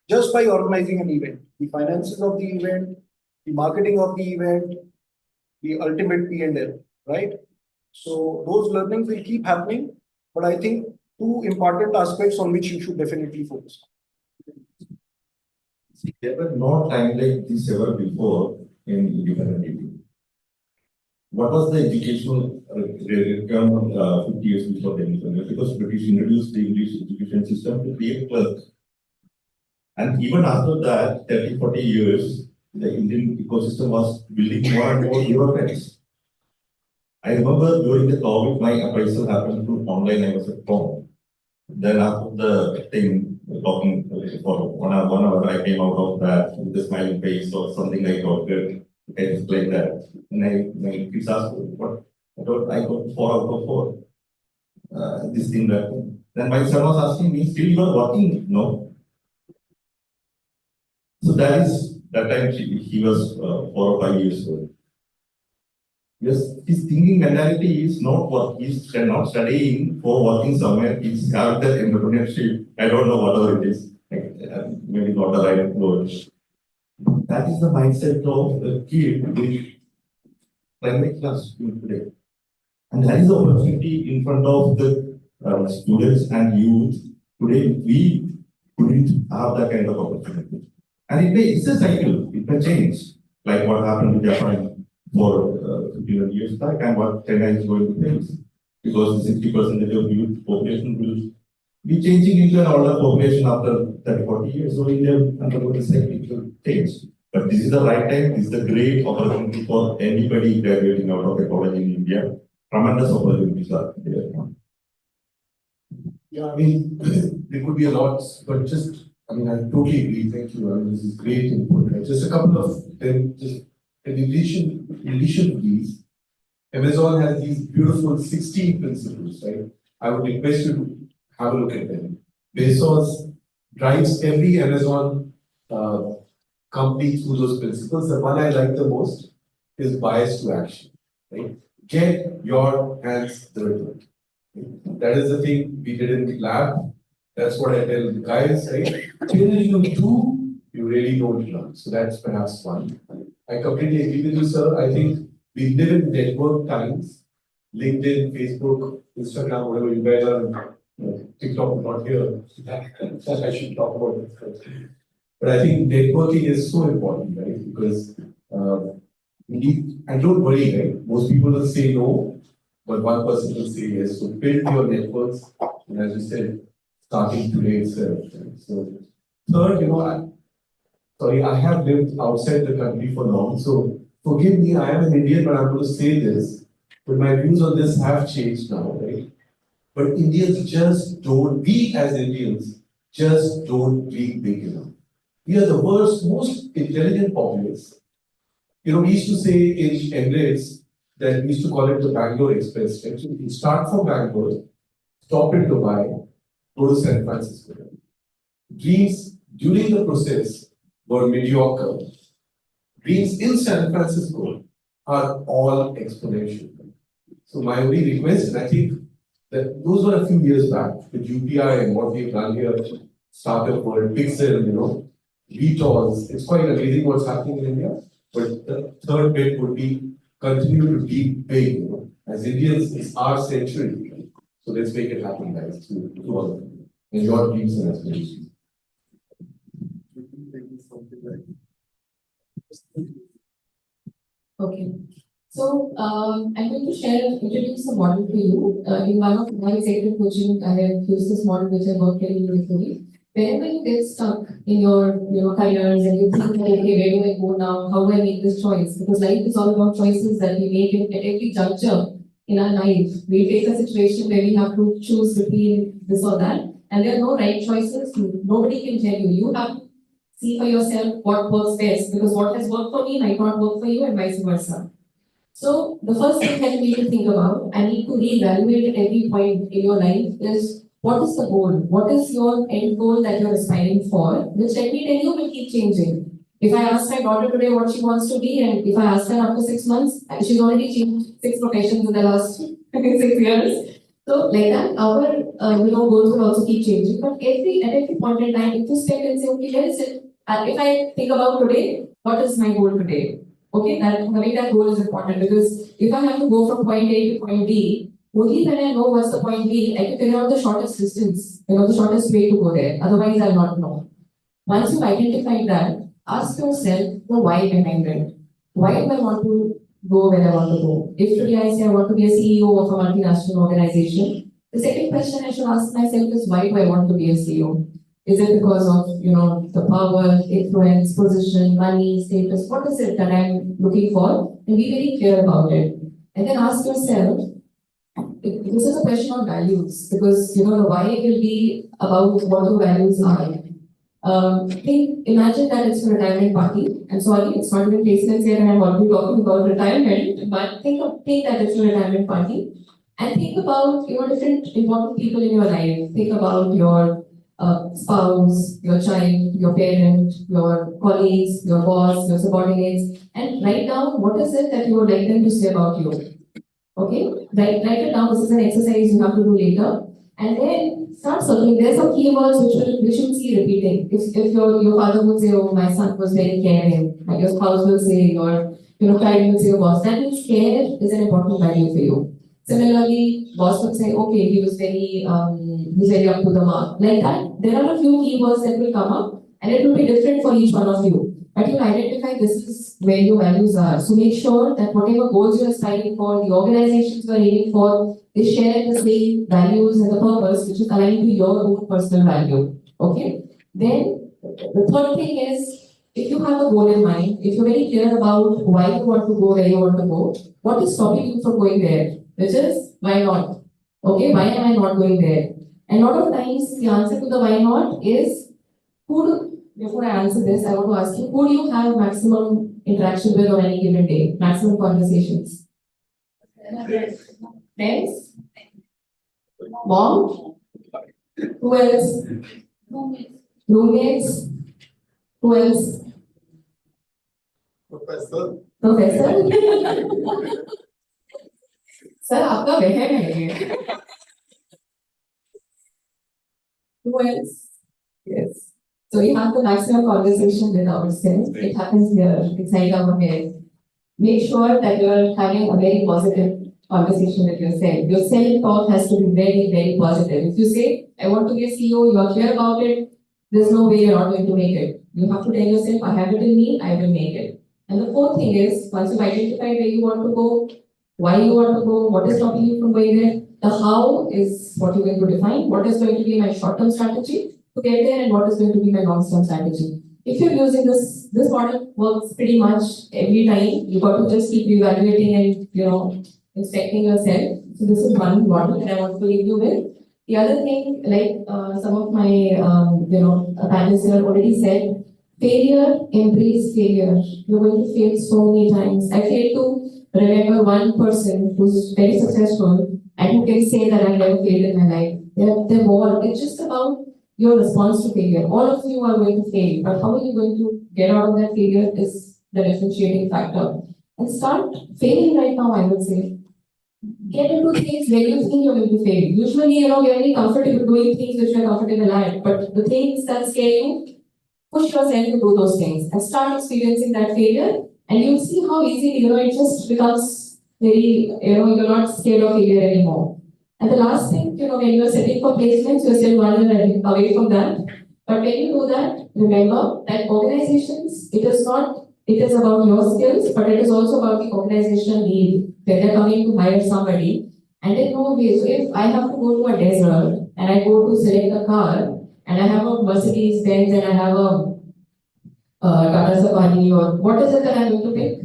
Just by organizing an event, the finances of the event, the marketing of the event, the ultimate P&L, right? So those learnings will keep happening, but I think 2 important aspects on which you should definitely focus. There were no time like this ever before in independent TV. What was the educational requirement 50 years before the independence? Because British introduced the English education system to be a clerk. And even after that, 30, 40 years, the Indian ecosystem was building more and more Europeans. I remember during the COVID, my appraisal happened through online, I was at home. Then after the thing, talking for 1 hour, I came out of that with a smiling face or something like that, and like that. And my kids asked, what? I got 4 out of 4. This thing happened. Then my son was asking me, still you are working? No. So that time he was 4 or 5 years old. Yes, his thinking mentality is not work. He's not studying for working somewhere. He's character entrepreneurship. I don't know whatever it is. Maybe not the right word. That is the mindset of the kid in primary class today. And that is the opportunity in front of the students and youth. Today, we couldn't have that kind of opportunity. And it's a cycle. It may change. Like what happened to Japan for 50 years back and what China is going to face. Because the 60% of youth population will be changing into an older population after 30, 40 years. So India undergo the cycle will change. But this is the right time. This is a great opportunity for anybody graduating out of college in India. Tremendous opportunities are there. Yeah, I mean, there could be a lot, but just, I mean, I totally agree. Thank you. I mean, this is great input. Right? Just a couple of them, just in addition to these, Amazon has these beautiful 16 principles, right? I would request you to have a look at them. Bezos drives every Amazon company through those principles. The one I like the most is bias to action, right? Get your hands dirty. That is the thing we did in the lab. That's what I tell the guys, right? Till you do, you really don't learn. So that's perhaps one. I completely agree with you, sir. I think we live in network times. LinkedIn, Facebook, Instagram, whatever you guys are, TikTok, not here. I should talk about it. But I think networking is so important, right? Because and don't worry, right? Most people will say no, but one person will say yes. So build your networks, and as you said, starting today itself. Right? So third, I have lived outside the country for long, so forgive me, I am an Indian, but I'm going to say this. But my views on this have changed now, right? But Indians just don't, we as Indians, just don't dream big enough. We are the world's most intelligent populace. We used to say in Emirates that we used to call it the Bangalore Express. Right? So you start from Bangalore, stop in Dubai, go to San Francisco. Dreams during the process were mediocre. Dreams in San Francisco are all exponential. So my only request, and I think that those were a few years back with UPI and what we've done here, startup world, Pixel, VTOLs. It's quite amazing what's happening in India. But the third bit would be continue to be big. As Indians, it's our century. So let's make it happen, guys, to all of you. And your dreams and aspirations. Okay. So I'm going to introduce a model to you. In one of my executive coaching, I have used this model which I worked very beautifully. Whenever you get stuck in your careers and you think, okay, where do I go now? How do I make this choice? Because life is all about choices that we make at every juncture in our life. We face a situation where we have to choose between this or that, and there are no right choices. Nobody can tell you. You have to see for yourself what works best, because what has worked for me might not work for you, and vice versa. So the first thing that you need to think about, and need to reevaluate at every point in your life, is what is the goal? What is your end goal that you're aspiring for? Which, let me tell you, will keep changing. If I ask my daughter today what she wants to be, and if I ask her after 6 months, she's already changed 6 professions in the last 6 years. So like that, our goals will also keep changing. But at every point in time, if you step and say, okay, where is it? If I think about today, what is my goal today? Okay, having that goal is important, because if I have to go from point A to point B, only when I know what's the point B, I can figure out the shortest distance, the shortest way to go there. Otherwise, I'll not know. Once you've identified that, ask yourself the why behind it. Why do I want to go where I want to go? If today I say I want to be a CEO of a multinational organization, the second question I should ask myself is why do I want to be a CEO? Is it because of the power, influence, position, money, status? What is it that I'm looking for? And be very clear about it. And then ask yourself, this is a question on values because the why will be about what your values are. Imagine that it's a retirement party. I'm sorry, it's not even placements yet, and I'm already talking about retirement. But think that it's a retirement party, and think about different important people in your life. Think about your spouse, your child, your parent, your colleagues, your boss, your subordinates, and write down what is it that you would like them to say about you. Okay, write it down. This is an exercise you have to do later, and then start circling. There's some keywords which you'll see repeating. If your father would say, "Oh, my son was very caring," and your spouse will say, your child will say, "Your boss." That means care is an important value for you. Similarly, boss would say, "Okay, he's very up to the mark." Like that, there are a few keywords that will come up, and it will be different for each one of you. But you identify this is where your values are. So make sure that whatever goals you're aspiring for, the organizations you're aiming for, they share the same values and the purpose, which is aligned to your own personal value. Okay? Then the third thing is, if you have a goal in mind, if you're very clear about why you want to go where you want to go, what is stopping you from going there? Which is, why not? Okay, why am I not going there? And a lot of times the answer to the why not is, before I answer this, I want to ask you, who do you have maximum interaction with on any given day? Maximum conversations? Friends? Mom? Who else? Roommates? Who else? Professor. Professor? Sir, आपका वहम है. Who else? Yes. So we have the maximum conversation with ourselves. It happens here, inside our head. Make sure that you're having a very positive conversation with yourself. Your self-talk has to be very, very positive. If you say, I want to be a CEO, you are clear about it, there's no way you're not going to make it. You have to tell yourself, I have it in me, I will make it. And the fourth thing is, once you've identified where you want to go, why you want to go, what is stopping you from going there, the how is what you're going to define, what is going to be my short-term strategy to get there, and what is going to be my long-term strategy. If you're using this model works pretty much every time. You got to just keep evaluating and inspecting yourself. So this is one model that I want to leave you with. The other thing, like some of my panelists have already said, embrace failure. You're going to fail so many times. I failed to remember one person who's very successful and who can say that I never failed in my life. They're all. It's just about your response to failure. All of you are going to fail, but how are you going to get out of that failure is the differentiating factor. And start failing right now, I would say. Get into things where you think you're going to fail. Usually, you're very comfortable doing things which you're comfortable at, but the things that scare you, push yourself to do those things and start experiencing that failure, and you'll see how easily, it just becomes very, you're not scared of failure anymore. And the last thing, when you're sitting for placements, you're still 1 year away from that. But when you do that, remember that organizations, it is about your skills, but it is also about the organizational need. They're coming to hire somebody, and they know, okay, so if I have to go to a desert, and I go to select a car, and I have a Mercedes Benz, and I have a Tata Safari, or what is it that I'm going to pick?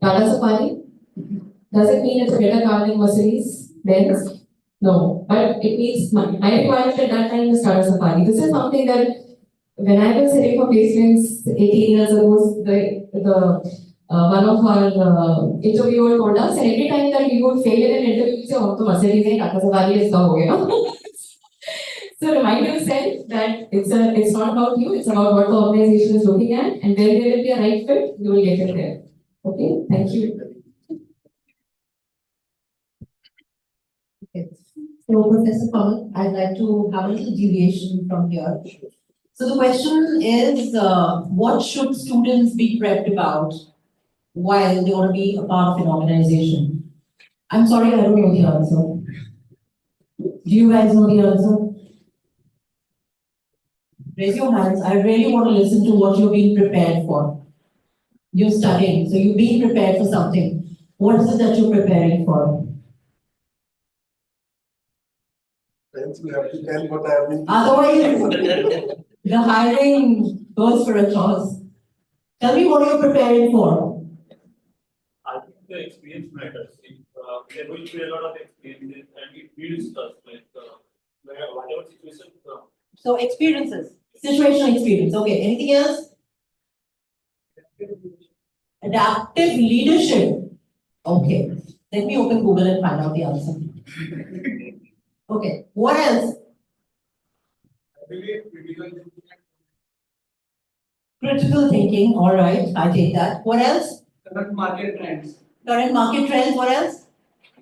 Tata Safari? Does it mean it's a better car than Mercedes Benz? No, but it means my requirement at that time is Tata Safari. This is something that when I was sitting for placements 18 years ago, one of our interviewer told us, and every time that we would fail in an interview, we say, "Oh, to Mercedes and Tata Safari is ho gaya." So remind yourself that it's not about you, it's about what the organization is looking at, and when there will be a right fit, you will get it there. Okay, thank you. Okay. So, Professor Paul, I'd like to have a little deviation from here. So the question is, what should students be prepped about while they want to be a part of an organization? I'm sorry, I don't know the answer. Do you guys know the answer? Raise your hands. I really want to listen to what you're being prepared for. You're studying, so you're being prepared for something. What is it that you're preparing for? Friends, you have to tell what I have been. Otherwise, the hiring goes for a toss. Tell me what you're preparing for. I think the experience matters. There will be a lot of experiences and it builds us whatever situation. So experiences. Situational experience. Okay, anything else? Adaptive leadership. Okay, let me open Google and find out the answer. Okay, what else? Critical thinking, all right, I take that. What else? Current market trends. Current market trends, what else?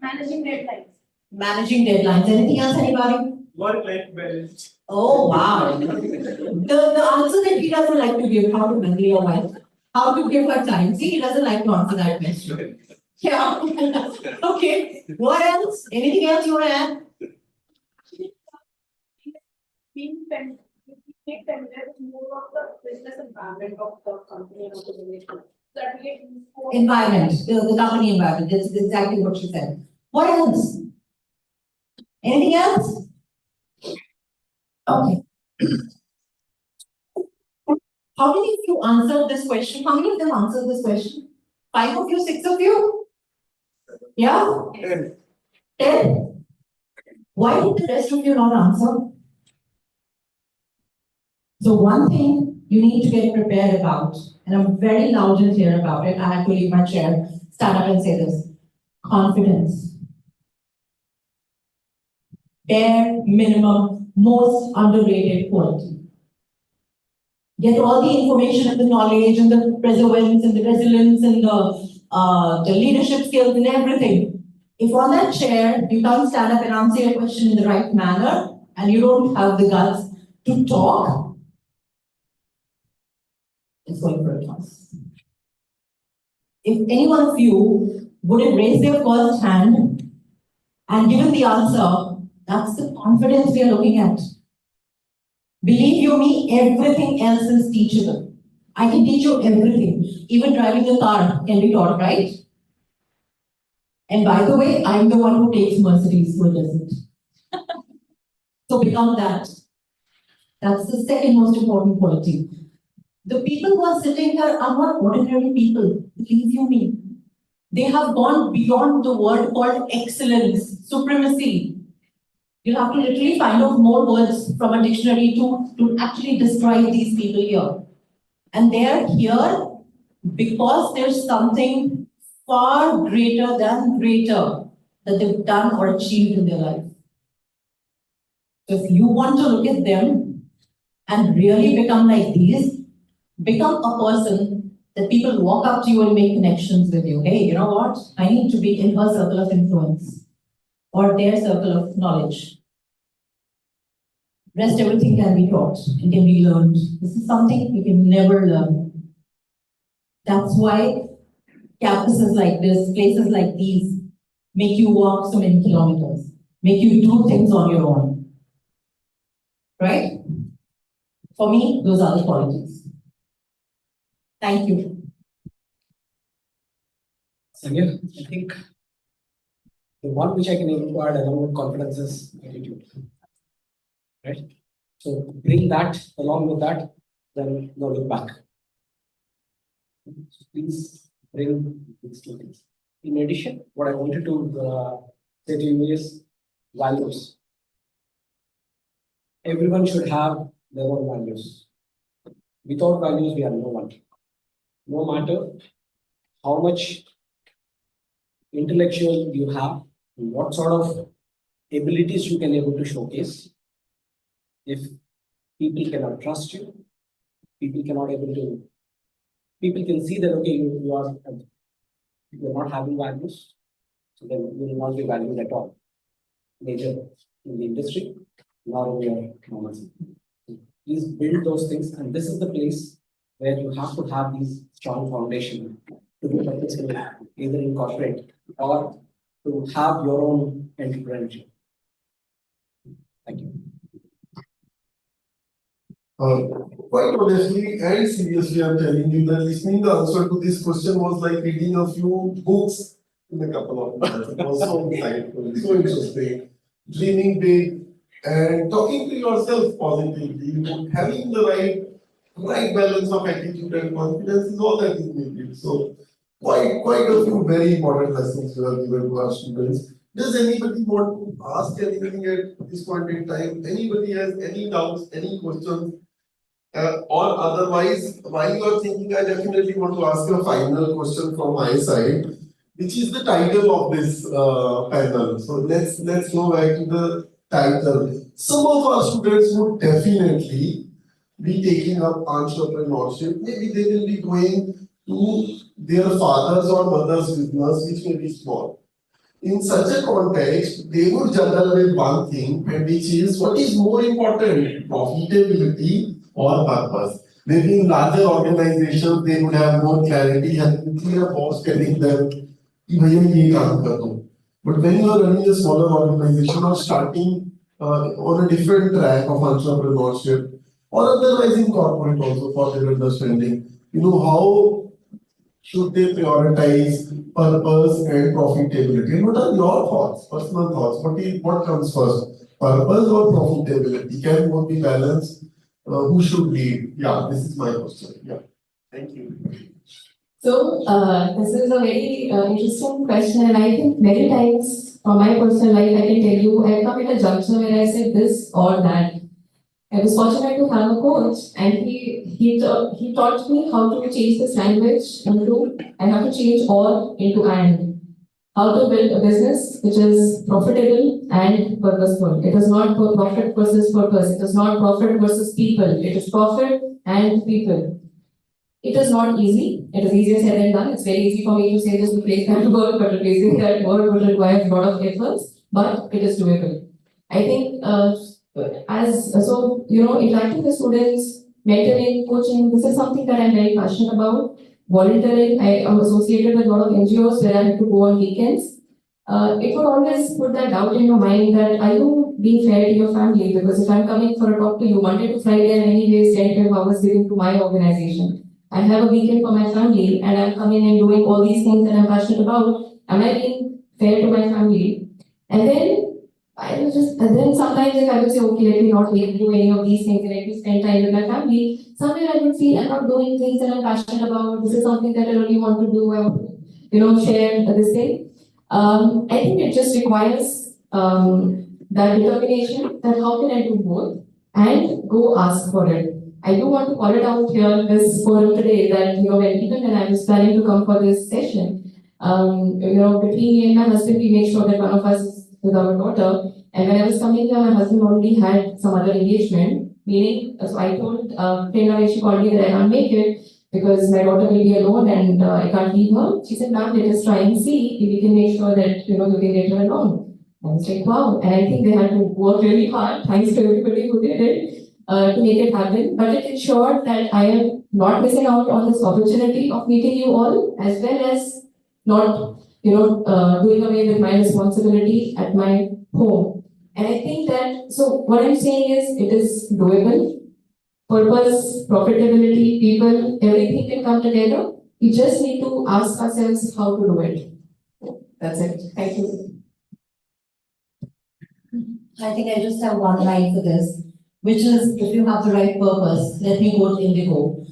Managing deadlines. Managing deadlines. Anything else, anybody? Work-life balance. Oh, wow. The answer that he doesn't like to give, how to manage your wife, how to give her time. See, he doesn't like to answer that question. Yeah. Okay, what else? Anything else you want to add? Being familiar with more of the business environment of the company and of the organization. That we get more. Environment, the company environment, that's exactly what she said. What else? Anything else? Okay. How many of you answered this question? How many of them answered this question? 5 of you, 6 of you? Yeah? 10. 10? Why did the rest of you not answer? So one thing you need to get prepared about, and I'm very loud and clear about it, I had to leave my chair, stand up and say this. Confidence. Bare minimum, most underrated quality. Get all the information and the knowledge and the perseverance and the resilience and the leadership skills and everything. If on that chair you can't stand up and answer your question in the right manner and you don't have the guts to talk, it's going for a toss. If any one of you would have raised their first hand and given the answer, that's the confidence we are looking at. Believe you me, everything else is teachable. I can teach you everything. Even driving a car can be taught, right? And by the way, I'm the one who takes Mercedes, who doesn't. So become that. That's the second most important quality. The people who are sitting here are not ordinary people. Believe you me. They have gone beyond the word called excellence, supremacy. You'll have to literally find out more words from a dictionary to actually describe these people here. And they're here because there's something far greater than greater that they've done or achieved in their life. So if you want to look at them and really become like these, become a person that people walk up to you and make connections with you. Hey, you know what? I need to be in her circle of influence or their circle of knowledge. Rest everything can be taught and can be learned. This is something you can never learn. That's why campuses like this, places like these, make you walk so many kilometers, make you do things on your own. Right? For me, those are the qualities. Thank you. Samir, I think the one which I can able to add along with confidence is attitude. Right? So bring that along with that, then no look back. So please bring these two things. In addition, what I wanted to say to you is values. Everyone should have their own values. Without values, we are no one. No matter how much intellectual you have, what sort of abilities you can able to showcase. If people cannot trust you, people cannot able to, people can see that okay, you are not having values, so then you will not be valued at all. Neither in the industry, nor in your normal. Please build those things, and this is the place where you have to have these strong foundation to be successful either in corporate or to have your own entrepreneurship. Thank you. Quite honestly and seriously, I'm telling you that listening the answer to this question was like reading a few books in a couple of minutes. It was so insightful, so interesting, dreaming big, and talking to yourself positively, having the right balance of attitude and confidence is all that is needed. So, quite a few very important lessons you have given to our students. Does anybody want to ask anything at this point in time? Anybody has any doubts, any questions? Or otherwise, while you are thinking, I definitely want to ask a final question from my side, which is the title of this panel. So let's go back to the title. Some of our students would definitely be taking up entrepreneurship. Maybe they will be going to their father's or mother's business, which may be small. In such a context, they would juggle with one thing, and which is what is more important, profitability or purpose. Maybe in larger organizations, they would have more clarity, having clear boss telling them, "कि भैया ये काम कर दो." But when you are running a smaller organization or starting on a different track of entrepreneurship, or otherwise in corporate also for their understanding, how should they prioritize purpose and profitability? And what are your thoughts, personal thoughts? What comes first, purpose or profitability? Can both be balanced? Who should lead? Yeah, this is my question. Yeah, thank you. So, this is a very interesting question, and I think many times from my personal life, I can tell you, I come at a juncture where I said this or that. I was fortunate to have a coach, and he taught me how to change this language into I have to change or into and. How to build a business which is profitable and purposeful. It is not profit versus purpose. It is not profit versus people. It is profit and people. It is not easy. It is easier said than done. It's very easy for me to say just replace that word, but replacing that word would require a lot of efforts, but it is doable. I think interacting with students, mentoring, coaching, this is something that I'm very passionate about. Volunteering, I am associated with a lot of NGOs where I have to go on weekends. It would always put that doubt in your mind that are you being fair to your family? Because if I'm coming for a talk to you Monday to Friday and anyways 10 hours given to my organization, I have a weekend for my family and I'm coming and doing all these things that I'm passionate about. Am I being fair to my family? And then sometimes if I would say, okay, let me not do any of these things and let me spend time with my family, somewhere I would feel I'm not doing things that I'm passionate about. This is something that I really want to do. I want to, share this thing. I think it just requires that determination that how can I do both and go ask for it. I do want to call it out here in this forum today that, when even when I was planning to come for this session, between me and my husband, we make sure that one of us is with our daughter. And when I was coming here, my husband already had some other engagement, meaning, so I told Prerna when she called me that I can't make it because my daughter will be alone and I can't leave her. She said, ma'am, let us try and see if we can make sure that, you can get her along. I was like, wow. And I think they had to work really hard, thanks to everybody who did it, to make it happen. But it ensured that I am not missing out on this opportunity of meeting you all, as well as not, doing away with my responsibility at my home. And I think that, so what I'm saying is, it is doable. Purpose, profitability, people, everything can come together. We just need to ask ourselves how to do it. That's it. Thank you. I think I just have one line for this, which is if you have the right purpose, let me go to IndiGo.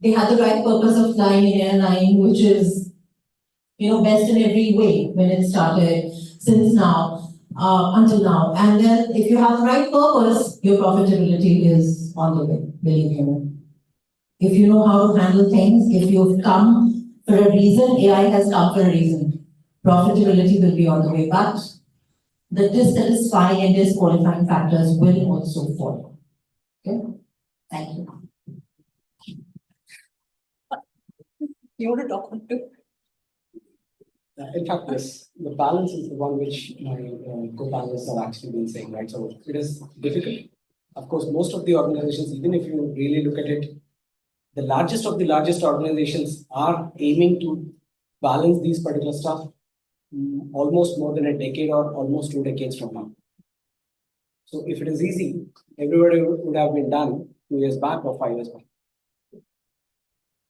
They had the right purpose of flying an airline, which is, best in every way when it started, since now, until now. And then if you have the right purpose, your profitability is on the way, believe me. If you know how to handle things, if you've come for a reason, AI has come for a reason. Profitability will be on the way, but the dissatisfying and disqualifying factors will also follow. Okay? Thank you. You want to talk on it? In fact, yes, the balance is the one which my co-panelists have actually been saying, right? So it is difficult. Of course, most of the organizations, even if you really look at it, the largest of the largest organizations are aiming to balance these particular stuff almost more than a decade or almost 2 decades from now. So if it is easy, everybody would have been done. 2 years back or 5 years back.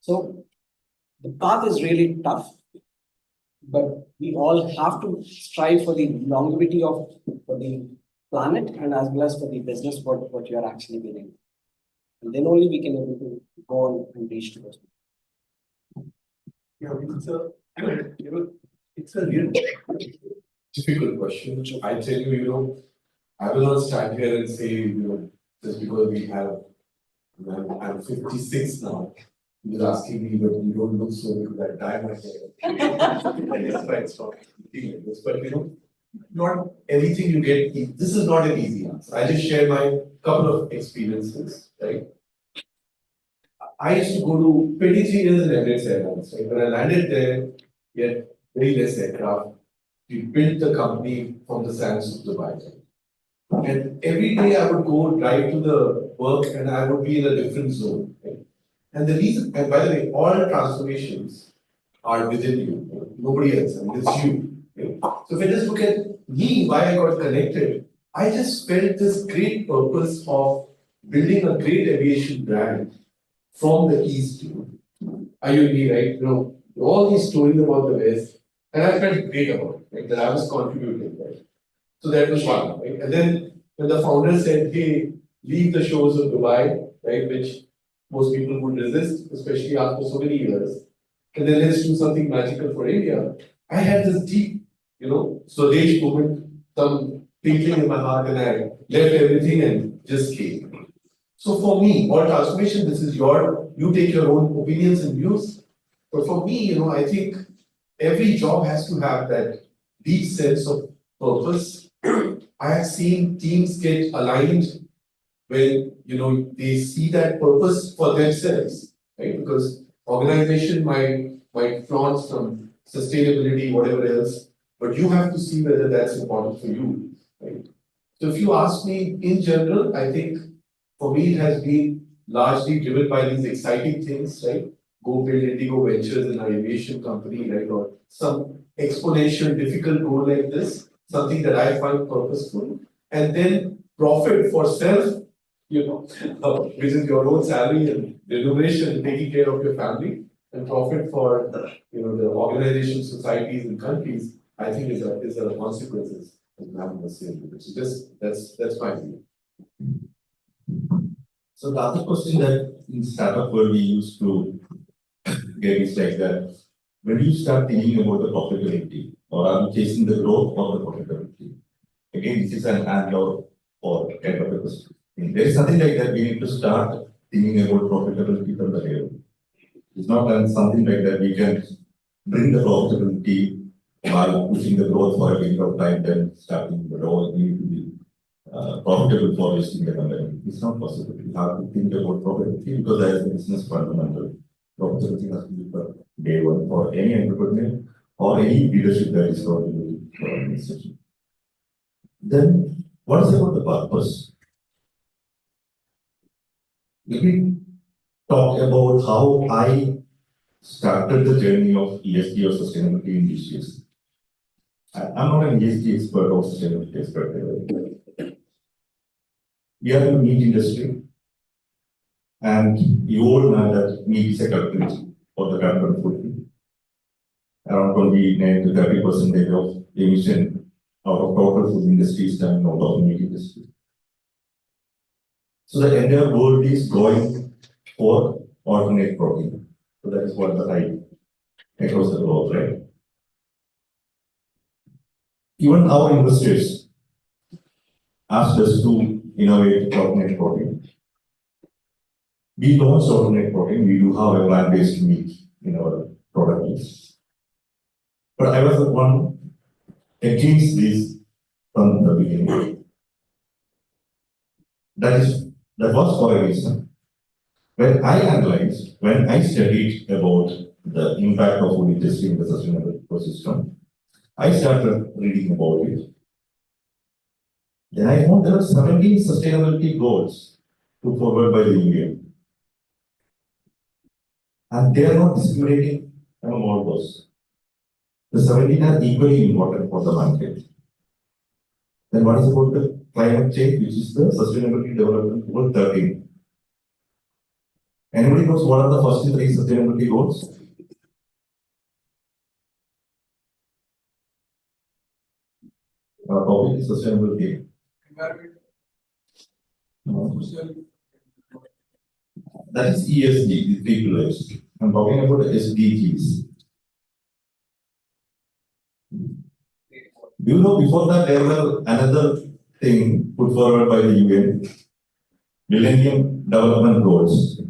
So the path is really tough, but we all have to strive for the longevity of for the planet and as well as for the business what you are actually doing. And then only we can able to go on and reach to those. Yeah, it's a real difficult question. I tell you, I will not stand here and say, just because we have, I'm 56 now. You're asking me, but you don't look so good that time. That's why it's not thinking like this. But not everything you get, this is not an easy answer. I just share my couple of experiences, right? I used to go to 23 years in Emirates Airlines, right? When I landed there, we had very less aircraft. We built the company from the sands of Dubai. And every day I would go drive to the work and I would be in a different zone. Right? And the reason, and by the way, all transformations are within you. Nobody else, it's you. Right? So if I just look at me, why I got connected, I just felt this great purpose of building a great aviation brand from the East. Are you with me, right? All these stories about the West, and I felt great about it, right? That I was contributing, right? So that was one, right? And then when the founder said, hey, leave the shores of Dubai, right, which most people would resist, especially after so many years, and then let's do something magical for India. I had this deep, Swadesh moment, some thinking in my heart, and I left everything and just came. So for me, all transformation, this is you take your own opinions and views. But for me, I think every job has to have that deep sense of purpose. I have seen teams get aligned when, they see that purpose for themselves, right? Because organization might flaunt some sustainability, whatever else, but you have to see whether that's important for you, right? So if you ask me in general, I think for me, it has been largely driven by these exciting things, right? Go build IndiGo Ventures in our aviation company, right? Or some exponential, difficult goal like this, something that I find purposeful, and then profit for self, which is your own salary and remuneration, taking care of your family, and profit for the organization, societies, and countries. I think is a consequences of having the same. Which is just that's my view. So the other question that in startup world we used to get is like that, when you start thinking about the profitability or I'm chasing the growth or the profitability, again, this is an and or kind of a question. There is something like that, we need to start thinking about profitability from the level. It's not something like that we can bring the profitability by pushing the growth for a period of time, then starting the role need to be profitable for listing the company. It's not possible. You have to think about profitability because that is the business fundamental. Profitability has to be for day one for any entrepreneur or any leadership that is contributing to the organization. Then, what is about the purpose? Let me talk about how I started the journey of ESG or sustainability in these years. I'm not an ESG expert or sustainability expert. We are in the meat industry, and you all know that meat is a culprit for the carbon footprint. Around 29 to 30% of emission out of total food industry is done out of meat industry. So the entire world is going for alternate protein. So that is what the hype across the globe, right? Even our investors asked us to innovate alternate protein. We launched alternate protein. We do have a plant-based meat in our product list. But I was the one against this from the beginning. That was for a reason. When I analyzed, when I studied about the impact of food industry in the sustainable ecosystem, I started reading about it. Then I found there are 17 sustainability goals put forward by the UN. And they are not discriminating among all those. The 17 are equally important for the market. Then what is about the climate change, which is the Sustainability Development Goal 13? knows what are the first three sustainability goals? Topic is sustainability. That is ESG, the three pillars. I'm talking about the SDGs. Do you know before that there were another thing put forward by the UN, Millennium Development Goals.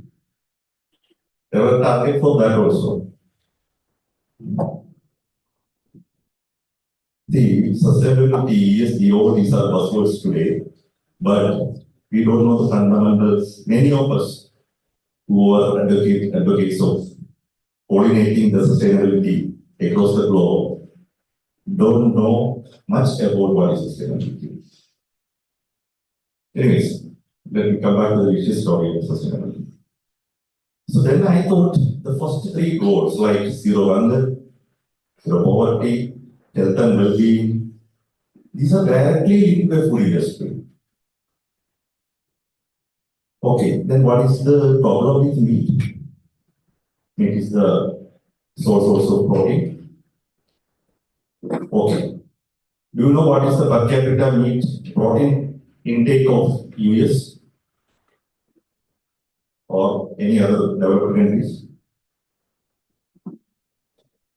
There were targets for that also. The sustainability, ESG, all these are buzzwords today, but we don't know the fundamentals. Many of us who are advocates of coordinating the sustainability across the globe don't know much about what is sustainability. Anyways, let me come back to the vicious story of sustainability. So then I thought the first three goals like zero hunger, zero poverty, health and well-being, these are directly linked to the food industry. Okay, then what is the problem with meat? Meat is the source of protein. Okay. Do you know what is the per capita meat protein intake of US or any other developed countries?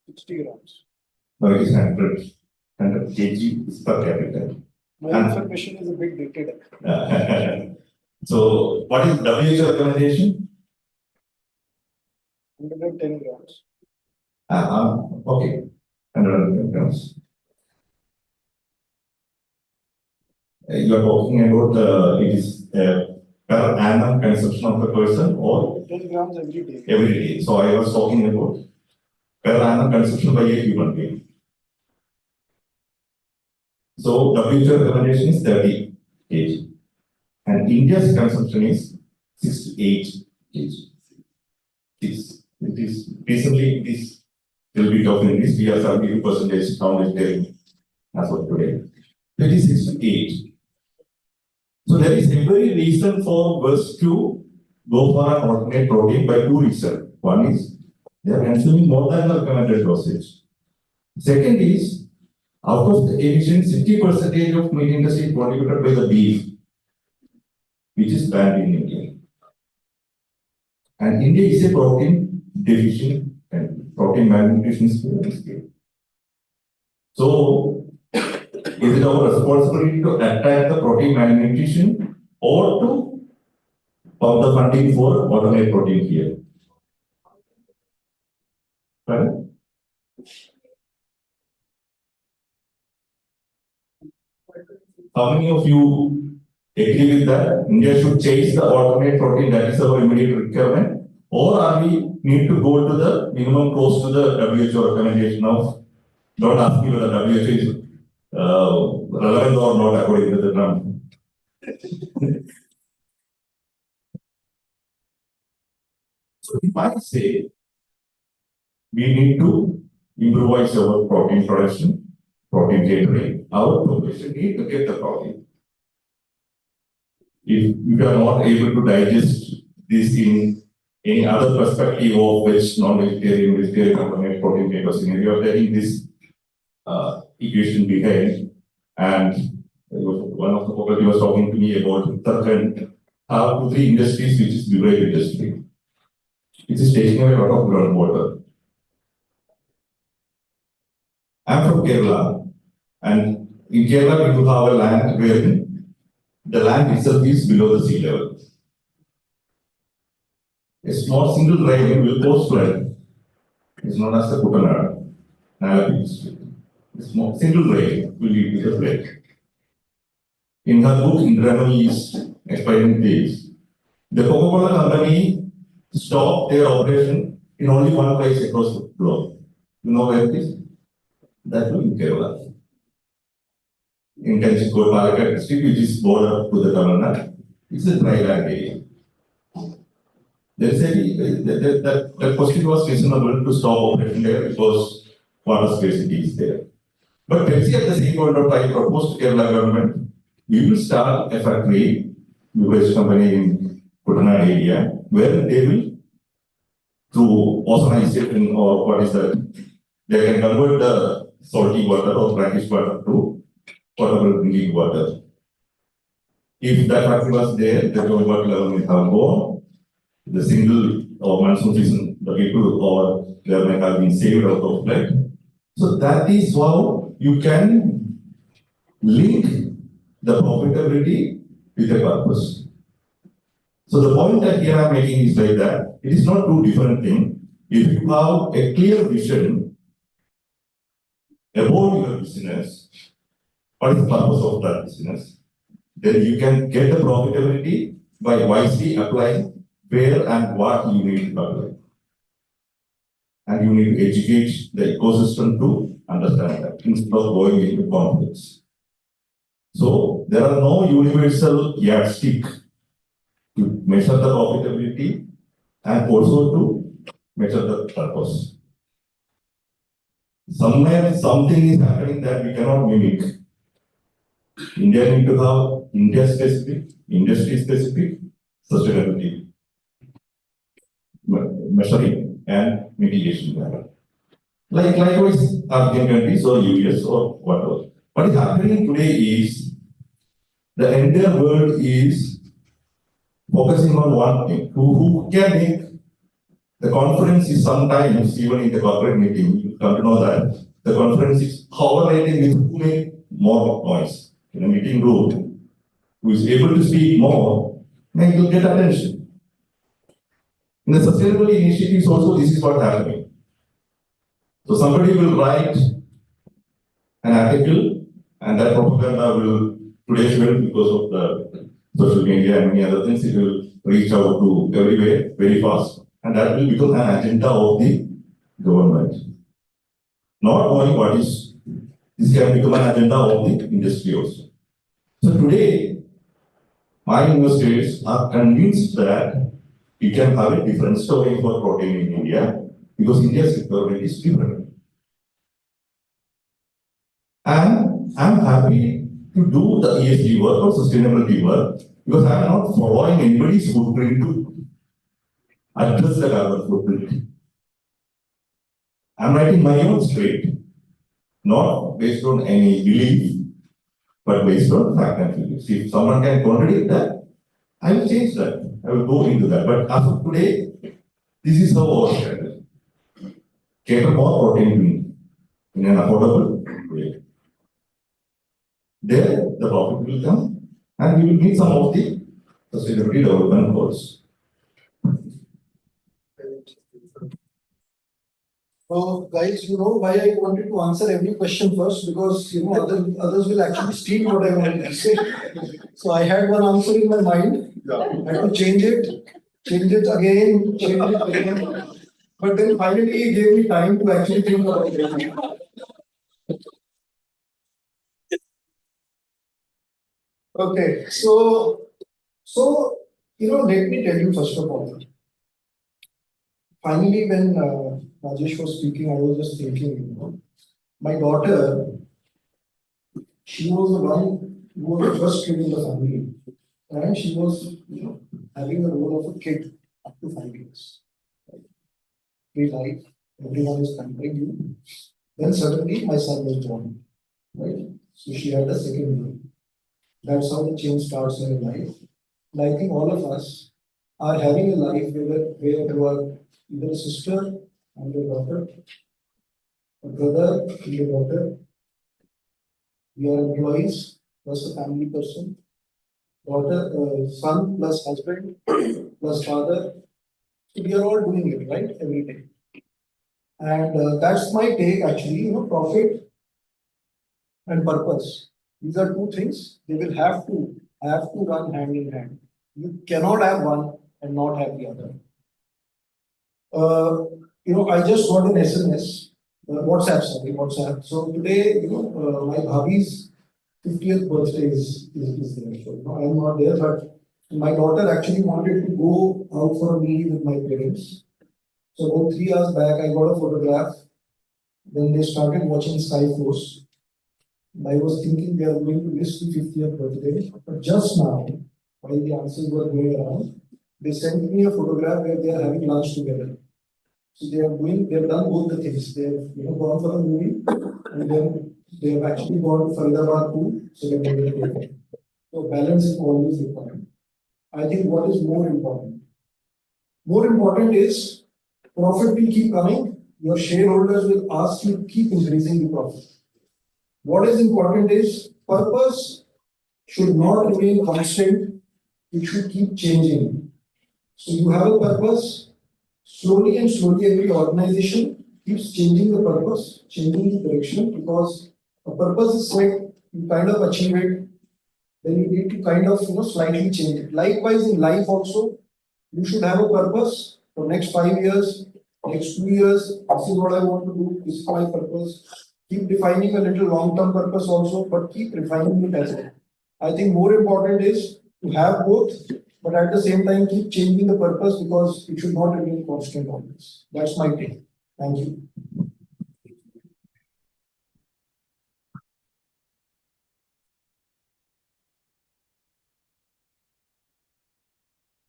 60 grams. No, it is 100 kg is per capita. My information is a bit dated. So, what is WHO recommendation? 110 grams. Okay, 110 grams. You are talking about it is per annum consumption of the person or 10 grams every day. every day. So I was talking about per annum consumption by a human being. So WHO recommendation is 30 kg. And India's consumption is 68 kg. It is recently this will be talking this. We are 72% non-vegetarian as of today. It is 68. So there is every reason for us to go for an alternate protein by two reasons. One is they are consuming more than the recommended dosage. Second is out of the aviation, 60% of meat industry is contributed by the beef, which is banned in India. And India is a protein deficient and protein malnutrition state. So is it our responsibility to attack the protein malnutrition or to pump the funding for alternate protein here? Right? How many of you agree with that? India should chase the alternate protein, that is our immediate requirement, or are we need to go to the minimum close to the WHO recommendation of, don't ask me whether WHO is relevant or not according to the Trump. So if I say we need to improvise our protein production, protein catering, our population need to get the protein. If we are not able to digest this in any other perspective of which non-vegetarian, vegetarian, alternate protein makers, we are taking this equation behind, and one of the faculty was talking to me about certain 2-3 industries, which is beverage industry. It is taking away a lot of groundwater. I'm from Kerala, and in Kerala we do have a land where the land itself is below the sea level. A small single rain will cause flood. It's known as the Kutanad. A small single rain will lead to the flood. In her book, Indrano's Expiring Days, the Coca-Cola company stopped their operation in only one place across the globe. You know where it is? That will be in Kerala. In Kashipur, Palakkad district, which is border to the Tamil Nadu. It's a dry land area. They said that question was reasonable to stop operation there because water scarcity is there. But Pepsi at the same point of time proposed to Kerala government, we will start a factory, beverage company in Kutanad area, where they will through ozonization or what is that? They can convert the salty water or brackish water to potable drinking water. If that factory was there, the groundwater level may have gone. The single or monsoon season, the people or they may have been saved out of flood. So that is how you can link the profitability with a purpose. So the point that here I'm making is like that, it is not two different things. If you have a clear vision about your business, what is the purpose of that business, then you can get the profitability by wisely applying where and what you need to apply. And you need to educate the ecosystem to understand that instead of going into conflicts. So there are no universal yardstick to measure the profitability and also to measure the purpose. Somewhere something is happening that we cannot mimic. India need to have India-specific, industry-specific sustainability measuring and mitigation plan. Likewise, African countries or US or whatever. What is happening today is the entire world is focusing on one thing. Who can make the conference is sometimes even in the corporate meeting, you come to know that the conference is correlating with who make more noise in a meeting room, who is able to speak more, may will get attention. In the sustainable initiatives also, this is what happening. So somebody will write an article and that propaganda will, today's world, because of the social media and many other things, it will reach out to everywhere very fast. And that will become an agenda of the government. Not knowing what is, this can become an agenda of the industry also. So today, my investors are convinced that we can have a different story for protein in India because India's requirement is different. And I'm happy to do the ESG work or sustainability work because I'm not following anybody's footprint to address the carbon footprint. I'm writing my own script, not based on any belief, but based on fact and figures. If someone can contradict that, I will change that. I will go into that. But as of today, this is how our strategy. Cater more protein in an affordable way. There, the profit will come, and we will meet some of the sustainability development goals. So guys, you know why I wanted to answer every question first because you know others will actually steal what I wanted to say. So I had one answer in my mind. I had to change it again, change it again. But then finally he gave me time to actually think about it. Okay, so you know, let me tell you first of all. Finally, when Rajesh was speaking, I was just thinking, you know, my daughter, she was the one who was the first kid in the family, and she was, you know, having the role of a kid up to 5 years. Right? Life, everyone is comparing you. Then suddenly my son was born, right? So she had a second one. That's how the change starts in her life. And I think all of us are having a life where you are either a sister and your daughter, a brother and your daughter, you are employees plus a family person, daughter, son plus husband plus father. So we are all doing it, right? Every day. And that's my take actually, you know, profit and purpose. These are two things, they will have to run hand in hand. You cannot have one and not have the other. You know, I just got an SMS, WhatsApp. So today, you know, my bhabhi's 50th birthday is there. So, you know, I'm not there, but my daughter actually wanted to go out for a meal with my parents. So about 3 hours back, I got a photograph. Then they started watching Sky Force. I was thinking they are going to miss the 50th birthday. But just now, while the answers were going around, they sent me a photograph where they are having lunch together. So they have done both the things. They have, gone for the movie, and then they have actually gone to Faridabad too, so they have made it. So balance is always important. I think what is more important? More important is profit will keep coming. Your shareholders will ask you to keep increasing the profit. What is important is purpose should not remain constant. It should keep changing. So you have a purpose. Slowly and slowly, every organization keeps changing the purpose, changing the direction, because a purpose is set, you kind of achieve it, then you need to kind of slightly change it. Likewise, in life also, you should have a purpose for next 5 years, next 2 years. This is what I want to do. This is my purpose. Keep defining a little long-term purpose also, but keep refining it as well. I think more important is to have both, but at the same time keep changing the purpose, because it should not remain constant always. That's my take. Thank you.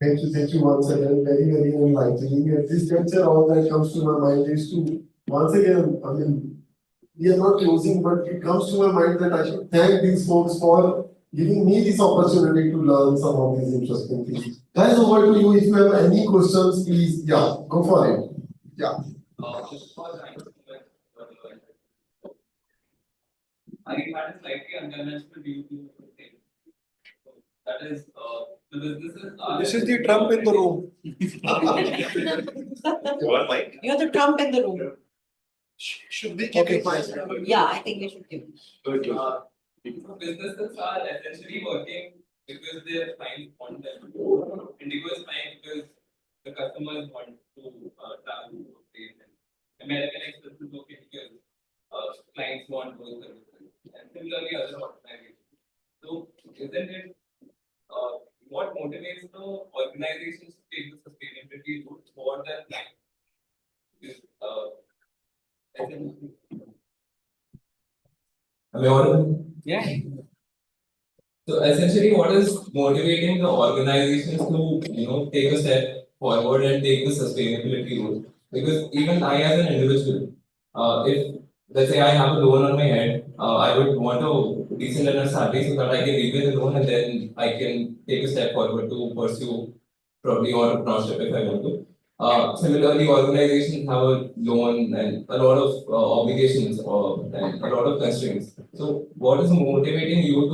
Thank you once again. Very, very enlightening. At this juncture, all that comes to my mind is to, once again, I mean, we are not closing, but it comes to my mind that I should thank these folks for giving me this opportunity to learn some of these interesting things. Guys, over to you. If you have any questions, please, yeah, go for it. Yeah. I had a slightly unconventional view to things. That is, the businesses are. This is the Trump in the room. One mic. You're the Trump in the room. Should we keep it? Yeah, I think we should give. Businesses are essentially working because their clients want them. IndiGo is fine because the customers want to travel to a place. American Express is okay because clients want those services. And similarly, other organizations. So, isn't it what motivates the organizations to take the sustainability route for their clients? Is Am I audible? Yeah. So essentially, what is motivating the organizations to take a step forward and take the sustainability route? Because even I, as an individual, if let's say I have a loan on my head, I would want a decent enough salary so that I can repay the loan and then I can take a step forward to pursue probably entrepreneurship if I want to. Similarly, organizations have a loan and a lot of obligations and a lot of constraints. So, what is motivating you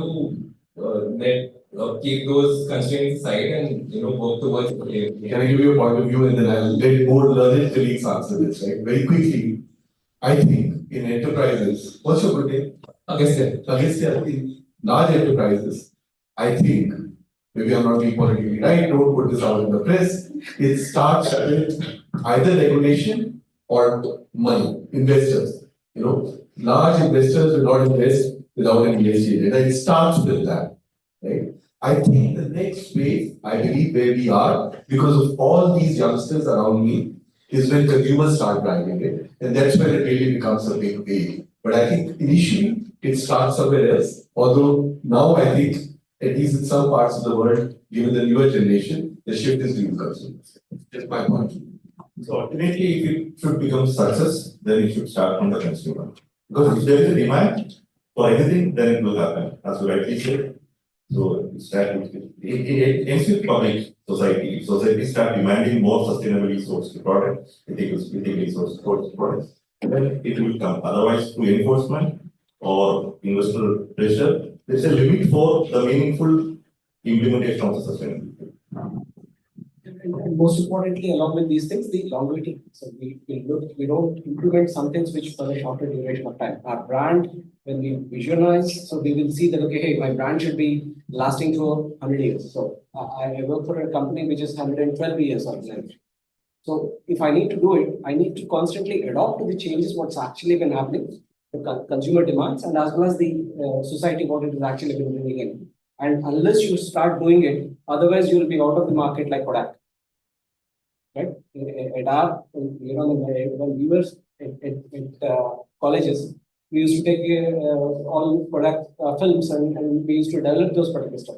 to keep those constraints aside and work towards? Can I give you a point of view and then I'll let more learned colleagues answer this, right? Very quickly. I think in enterprises, what's your good name? Agastya, in large enterprises, I think, maybe I'm not being politically right, don't put this out in the press, it starts with either regulation or money, investors. Large investors will not invest without an ESG agenda. It starts with that, right? I think the next phase, I believe where we are, because of all these youngsters around me, is when consumers start driving it, and that's when it really becomes a big wave. But I think initially it starts somewhere else. Although now I think, at least in some parts of the world, given the newer generation, the shift is being consumers. Just my point. So ultimately, if it should become success, then it should start from the consumer. Because if there is a demand for anything, then it will happen, as you rightly said. So it ends with public society. If society start demanding more sustainably sourced products, ethically sourced products, then it will come. Otherwise, through enforcement or investor pressure, there's a limit for the meaningful implementation of the sustainability. And most importantly, along with these things, the longevity. So we don't implement some things which for a shorter duration of time. Our brand, when we visualize, so we will see that okay, hey, my brand should be lasting for 100 years. So I work for a company which is 112 years organization. So if I need to do it, I need to constantly adopt to the changes what's actually been happening, the consumer demands, and as well as the society what it is actually been bringing in. And unless you start doing it, otherwise you will be out of the market like Kodak. Right? At our, when we were at colleges, we used to take all product films and we used to develop those particular stuff.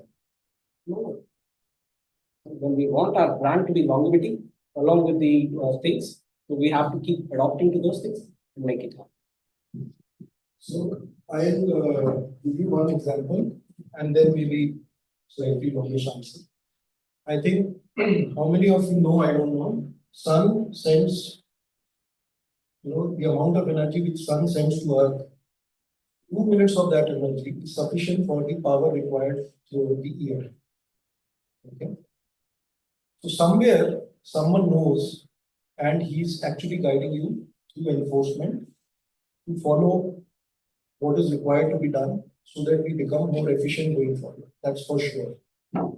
No. When we want our brand to be longevity, along with the things, So we have to keep adopting to those things and make it happen. So I'll give you one example and then maybe slightly longish answer. I think how many of you know, I don't know, sun sends, the amount of energy which sun sends to earth, 2 minutes of that energy is sufficient for the power required through the year. Okay. So somewhere someone knows and he's actually guiding you through enforcement to follow what is required to be done so that we become more efficient going forward. That's for sure.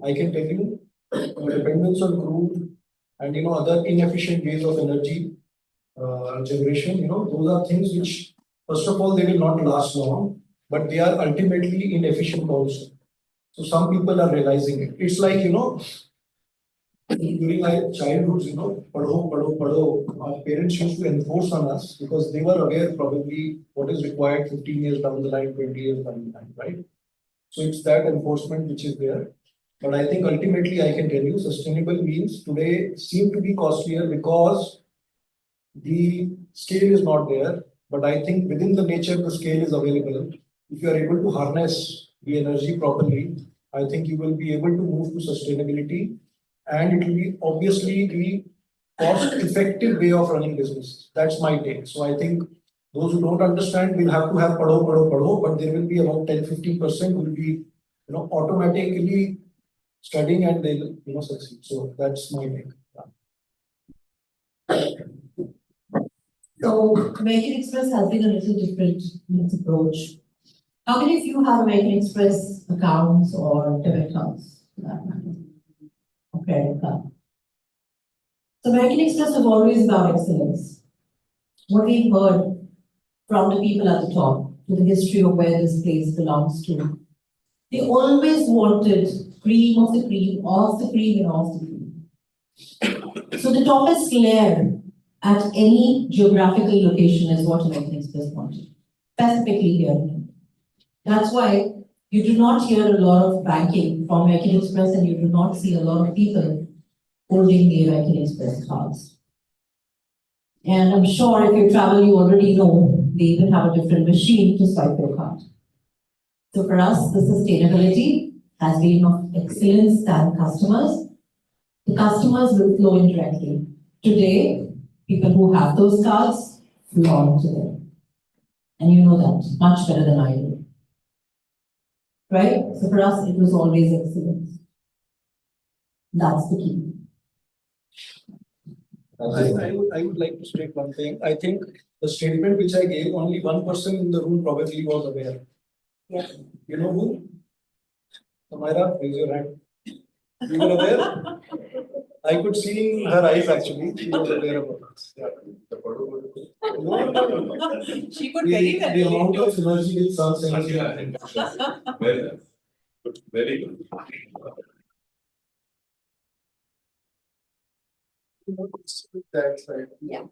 I can tell you, dependence on crude and other inefficient ways of energy generation, those are things which, first of all, they will not last long, but they are ultimately inefficient also. So some people are realizing it. It's like, during my childhood, padho, our parents used to enforce on us because they were aware probably what is required 15 years down the line, 20 years down the line, right? So it's that enforcement which is there. But I think ultimately I can tell you sustainable means today seem to be costlier because the scale is not there. But I think within the nature, the scale is available. If you are able to harness the energy properly, I think you will be able to move to sustainability. And it will be obviously the cost-effective way of running business. That's my take. So I think those who don't understand will have to have padho, but there will be about 10-15% will be automatically studying and they will succeed. So that's my take. So American Express has been a little different in its approach. How many of you have American Express accounts or debit accounts for that matter? Or credit card? So American Express have always about excellence. What we've heard from the people at the top, to the history of where this place belongs to, they always wanted cream of the cream, of the cream, and of the cream. So the toppest layer at any geographical location is what American Express wanted, specifically here. That's why you do not hear a lot of banking from American Express and you do not see a lot of people holding the American Express cards. And I'm sure if you travel, you already know they even have a different machine to swipe your card. So for us, the sustainability has been of excellence than customers. The customers will flow in directly. Today, people who have those cards flow on to them. And you know that much better than I do. Right? So for us, it was always excellence. That's the key. I would like to state one thing. I think the statement which I gave, only one person in the room probably was aware. Yes. You know who? Samira, raise your hand. You were aware? I could see in her eyes actually. She was aware about this. Yeah. No. She could very well. The amount of energy with sun energy. Very good. Very good. That's right. Yeah.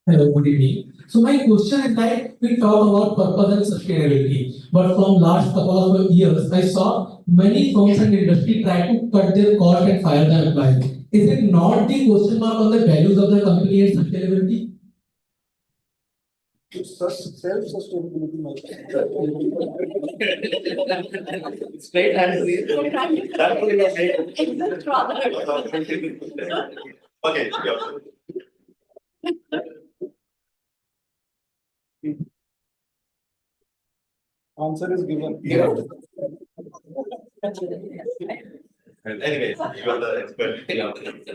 Hello, good evening. So my question is that we talk about purpose and sustainability, but from last couple of years, I saw many firms and industry try to cut their cost and fire their employees. Is it not the question mark on the values of the company and sustainability? It's self-sustainability, my friend. Straight answer. Okay. Answer is given. Yeah. And anyways, you are the expert.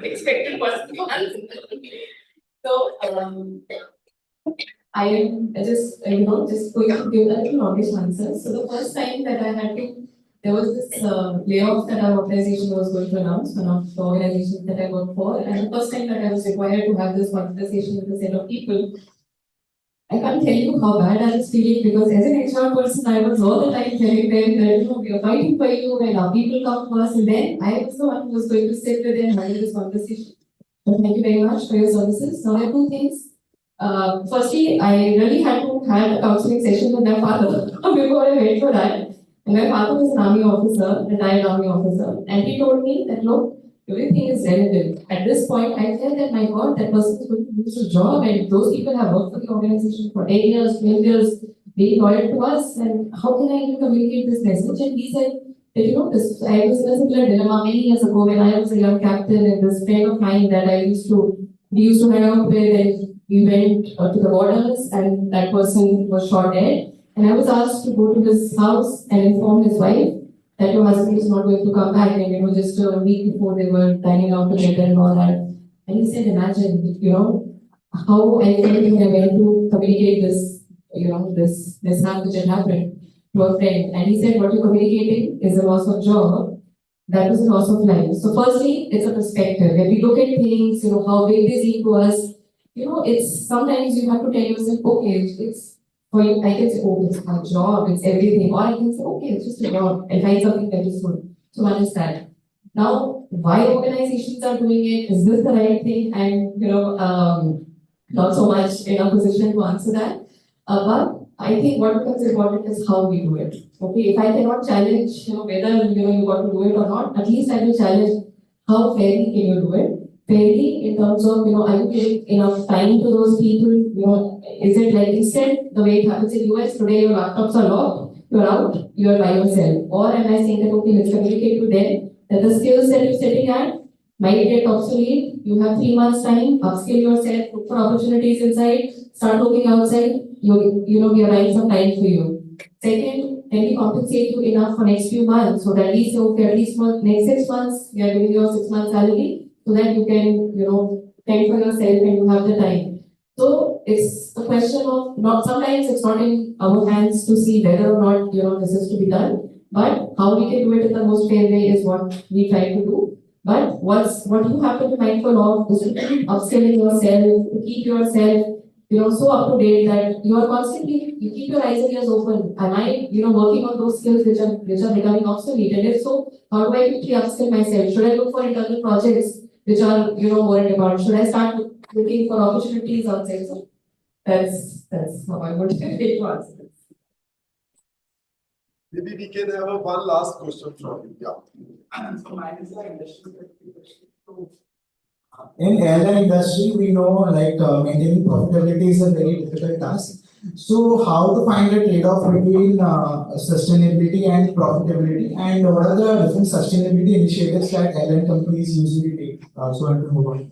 Expected person to answer. So, I just, just going to give a little obvious answer. So the first time that I had to, there was this layoff that our organization was going to announce, one of the organizations that I work for, and the first time that I was required to have this conversation with a set of people, I can't tell you how bad I was feeling because as an HR person, I was all the time telling them that, we are fighting for you and our people come first, and then I was the one who was going to sit with them and handle this conversation. So thank you very much for your services. Now I have two things. Firstly, I really had to have a counseling session with my father before I went for that. And my father was an army officer, retired army officer, and he told me that, look, everything is relevant. At this point, I felt that my God, that person is going to lose his job, and those people have worked for the organization for 10 years, 12 years, being loyal to us, and how can I even communicate this message? And he said, that, this, I was in a similar dilemma many years ago when I was a young captain, and this friend of mine that we used to hang out with, and we went to the borders, and that person was shot dead. And I was asked to go to his house and inform his wife that your husband is not going to come back, and just a week before they were dining out together and all that. And he said, imagine, how I felt when I went to communicate this, this harm which had happened to a friend. And he said, what you're communicating is a loss of job, that was a loss of life. So firstly, it's a perspective. When we look at things, how big they seem to us, it's sometimes you have to tell yourself, okay, it's for you, I can say, oh, it's a job, it's everything. Or I can say, okay, it's just a job, and find something that is good. So one is that. Now, why organizations are doing it? Is this the right thing? And not so much in a position to answer that. But I think what becomes important is how we do it. Okay, if I cannot challenge, whether you got to do it or not, at least I will challenge how fairly can you do it. Fairly in terms of, are you giving enough time to those people? Is it like instant, the way it happens in US today, your laptops are locked, you're out, you're by yourself. Or am I saying that, okay, let's communicate to them that the skills that you're sitting at might get obsolete, you have 3 months time, upskill yourself, look for opportunities inside, start looking outside, we are writing some time for you. Second, can we compensate you enough for next few months so that we say, okay, at least for next 6 months, we are giving you a 6 month salary, so that you can, fend for yourself and you have the time. So it's a question of sometimes it's not in our hands to see whether or not, this is to be done, but how we can do it in the most fair way is what we try to do. But what you have to be mindful of is to keep upskilling yourself, to keep yourself, so up to date that you are constantly, you keep your eyes and ears open. Am I, working on those skills which are becoming obsolete? And if so, how do I quickly upskill myself? Should I look for internal projects which are, more in demand? Should I start looking for opportunities outside? So that's how I would take to answer this. Maybe we can have one last question from you. Yeah. So mine is the industry. In airline industry, we know maintaining profitability is a very difficult task. So how to find a trade-off between sustainability and profitability, and what are the different sustainability initiatives that airline companies usually take? So I want to move on.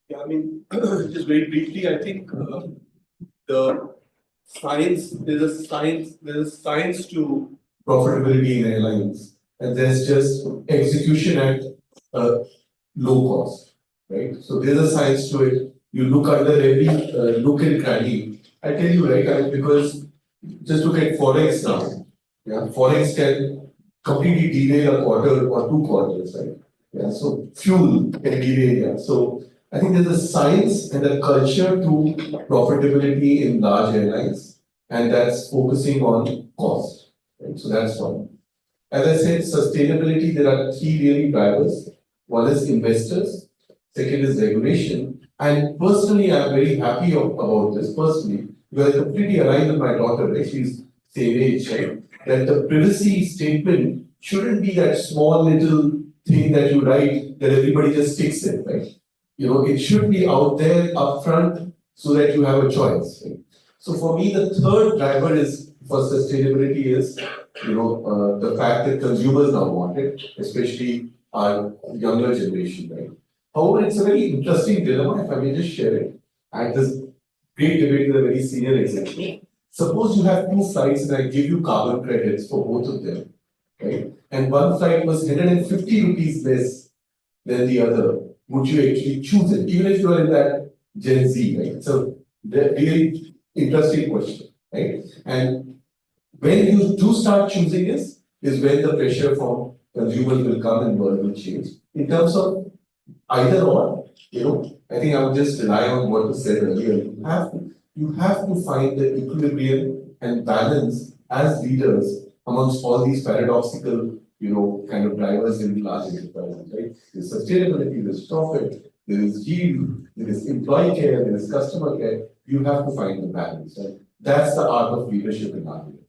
Yeah, I mean, just very briefly, I think the science, there's a science to profitability in airlines, and there's just execution at low cost, right? So there's a science to it. You look under every nook and cranny. I tell you, right, because just look at Forex now. Yeah, Forex can completely derail a quarter or 2 quarters, right? Yeah, so fuel can derail. Yeah. So I think there's a science and a culture to profitability in large airlines, and that's focusing on cost. Right? So that's one. As I said, sustainability, there are 3 really drivers. One is investors, second is regulation. And personally, I'm very happy about this personally, because I completely aligned with my daughter, right? She's same age, right? That the privacy statement shouldn't be that small little thing that you write that everybody just sticks in, right? It should be out there upfront so that you have a choice. Right? So for me, the third driver is for sustainability is, the fact that consumers now want it, especially our younger generation, right? However, it's a very interesting dilemma, if I may just share it. I had this great debate with a very senior executive. Suppose you have 2 flights and I give you carbon credits for both of them, right? And one flight was 150 rupees less than the other. Would you actually choose it, even if you are in that Gen Z, right? So, the really interesting question, right? And when you do start choosing this, is when the pressure from consumers will come and world will change. In terms of either or, I think I would just rely on what was said earlier. You have to find the equilibrium and balance as leaders amongst all these paradoxical, kind of drivers in large enterprises, right? There's sustainability, there's profit, there is yield, there is employee care, there is customer care. You have to find the balance, right? That's the art of leadership in our view.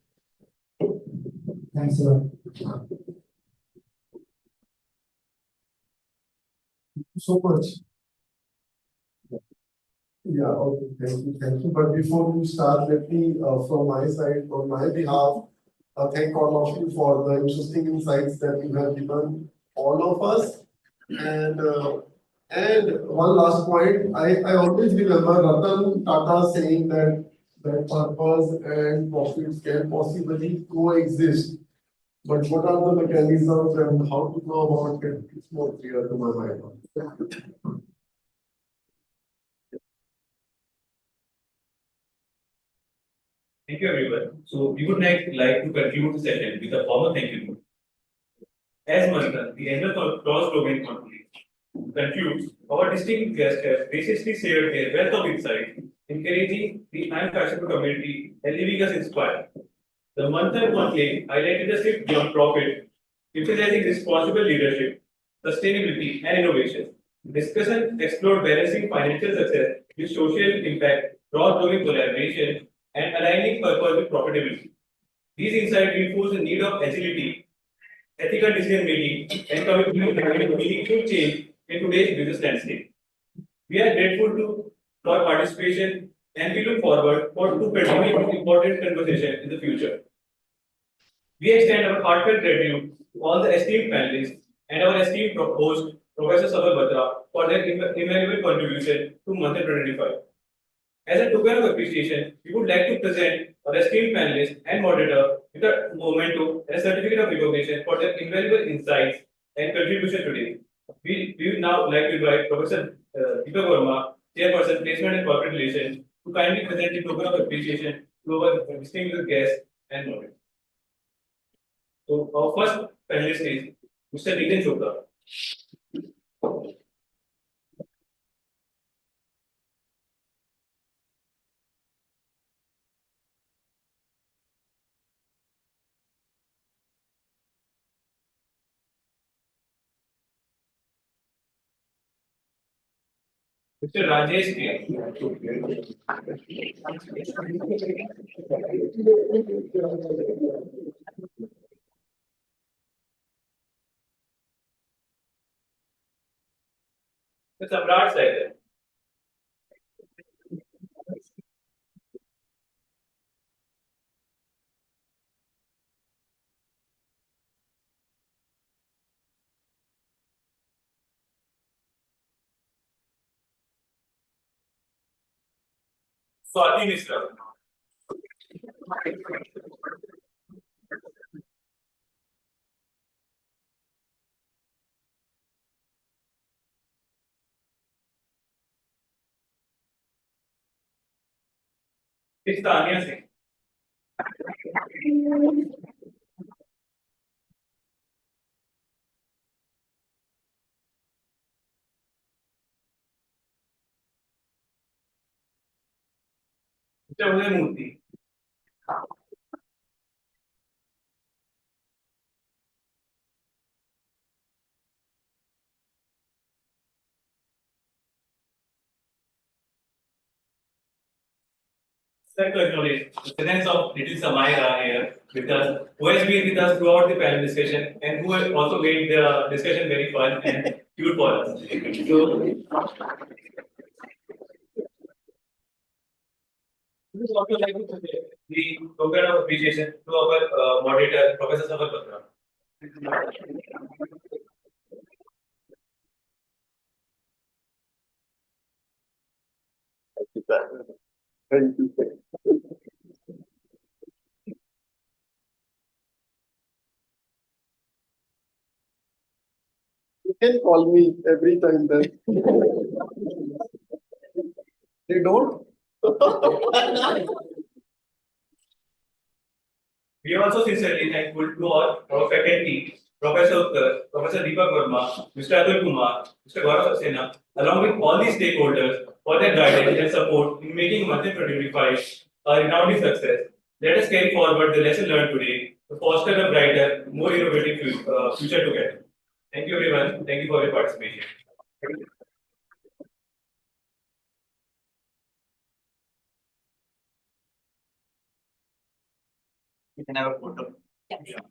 Thanks a lot. so much. Yeah, okay, thank you. But before we start, let me, from my side, on my behalf, thank all of you for the interesting insights that you have given all of us. And one last point, I always remember Ratan Tata saying that purpose and profits can possibly coexist. But what are the mechanisms and how to go about it? It's more clear to my mind. Thank you, everyone. So we would like to conclude the session with a formal thank you. As Manthan, the annual cross-domain conflict concludes, our distinguished guests have graciously shared their wealth of insight, encouraging the IIM Kashipur community and leaving us inspired. The Manthan Conclave highlighted the shift beyond profit, emphasizing responsible leadership, sustainability, and innovation. Discussion explored balancing financial success with social impact, cross-domain collaboration, and aligning purpose with profitability. These insights reinforce the need of agility, ethical decision making, and commitment to driving meaningful change in today's business landscape. We are grateful for participation and we look forward to continuing this important conversation in the future. We extend our heartfelt gratitude to all the esteemed panelists and our esteemed host, Professor Sabal Batra, for their invaluable contribution to Manthan 2025. As a token of appreciation, we would like to present our esteemed panelist and moderator with a memento and a certificate of recognition for their invaluable insights and contribution today. We would now like to invite Professor Deepak Verma, Chairperson, Placement and Corporate Relations, to kindly present the token of appreciation to our distinguished guests and moderator. So our first panelist is Mr. Neetan Chopra. Mr. Rajesh K. Mr. Samrat Saigal. Swati Mishra. It's Tanya S. Mr. Uday Murthy. Like to acknowledge the presence of little Samaira here with us, who has been with us throughout the panel discussion and who has also made the discussion very fun and cute for us. So, we would also like to present the token of appreciation to our moderator, Professor Sabal Batra. Thank you. You can call me every time then. They don't? We are also sincerely thankful to all our faculty, Professor Deepak Verma, Mr. Atul Kumar, Mr. Gaurav Saxena, along with all the stakeholders for their guidance and support in making Manthan 2025 a renowned success. Let us carry forward the lesson learned today to foster a brighter, more innovative future together. Thank you, everyone. Thank you for your participation. You can have a photo. Yes. Yeah.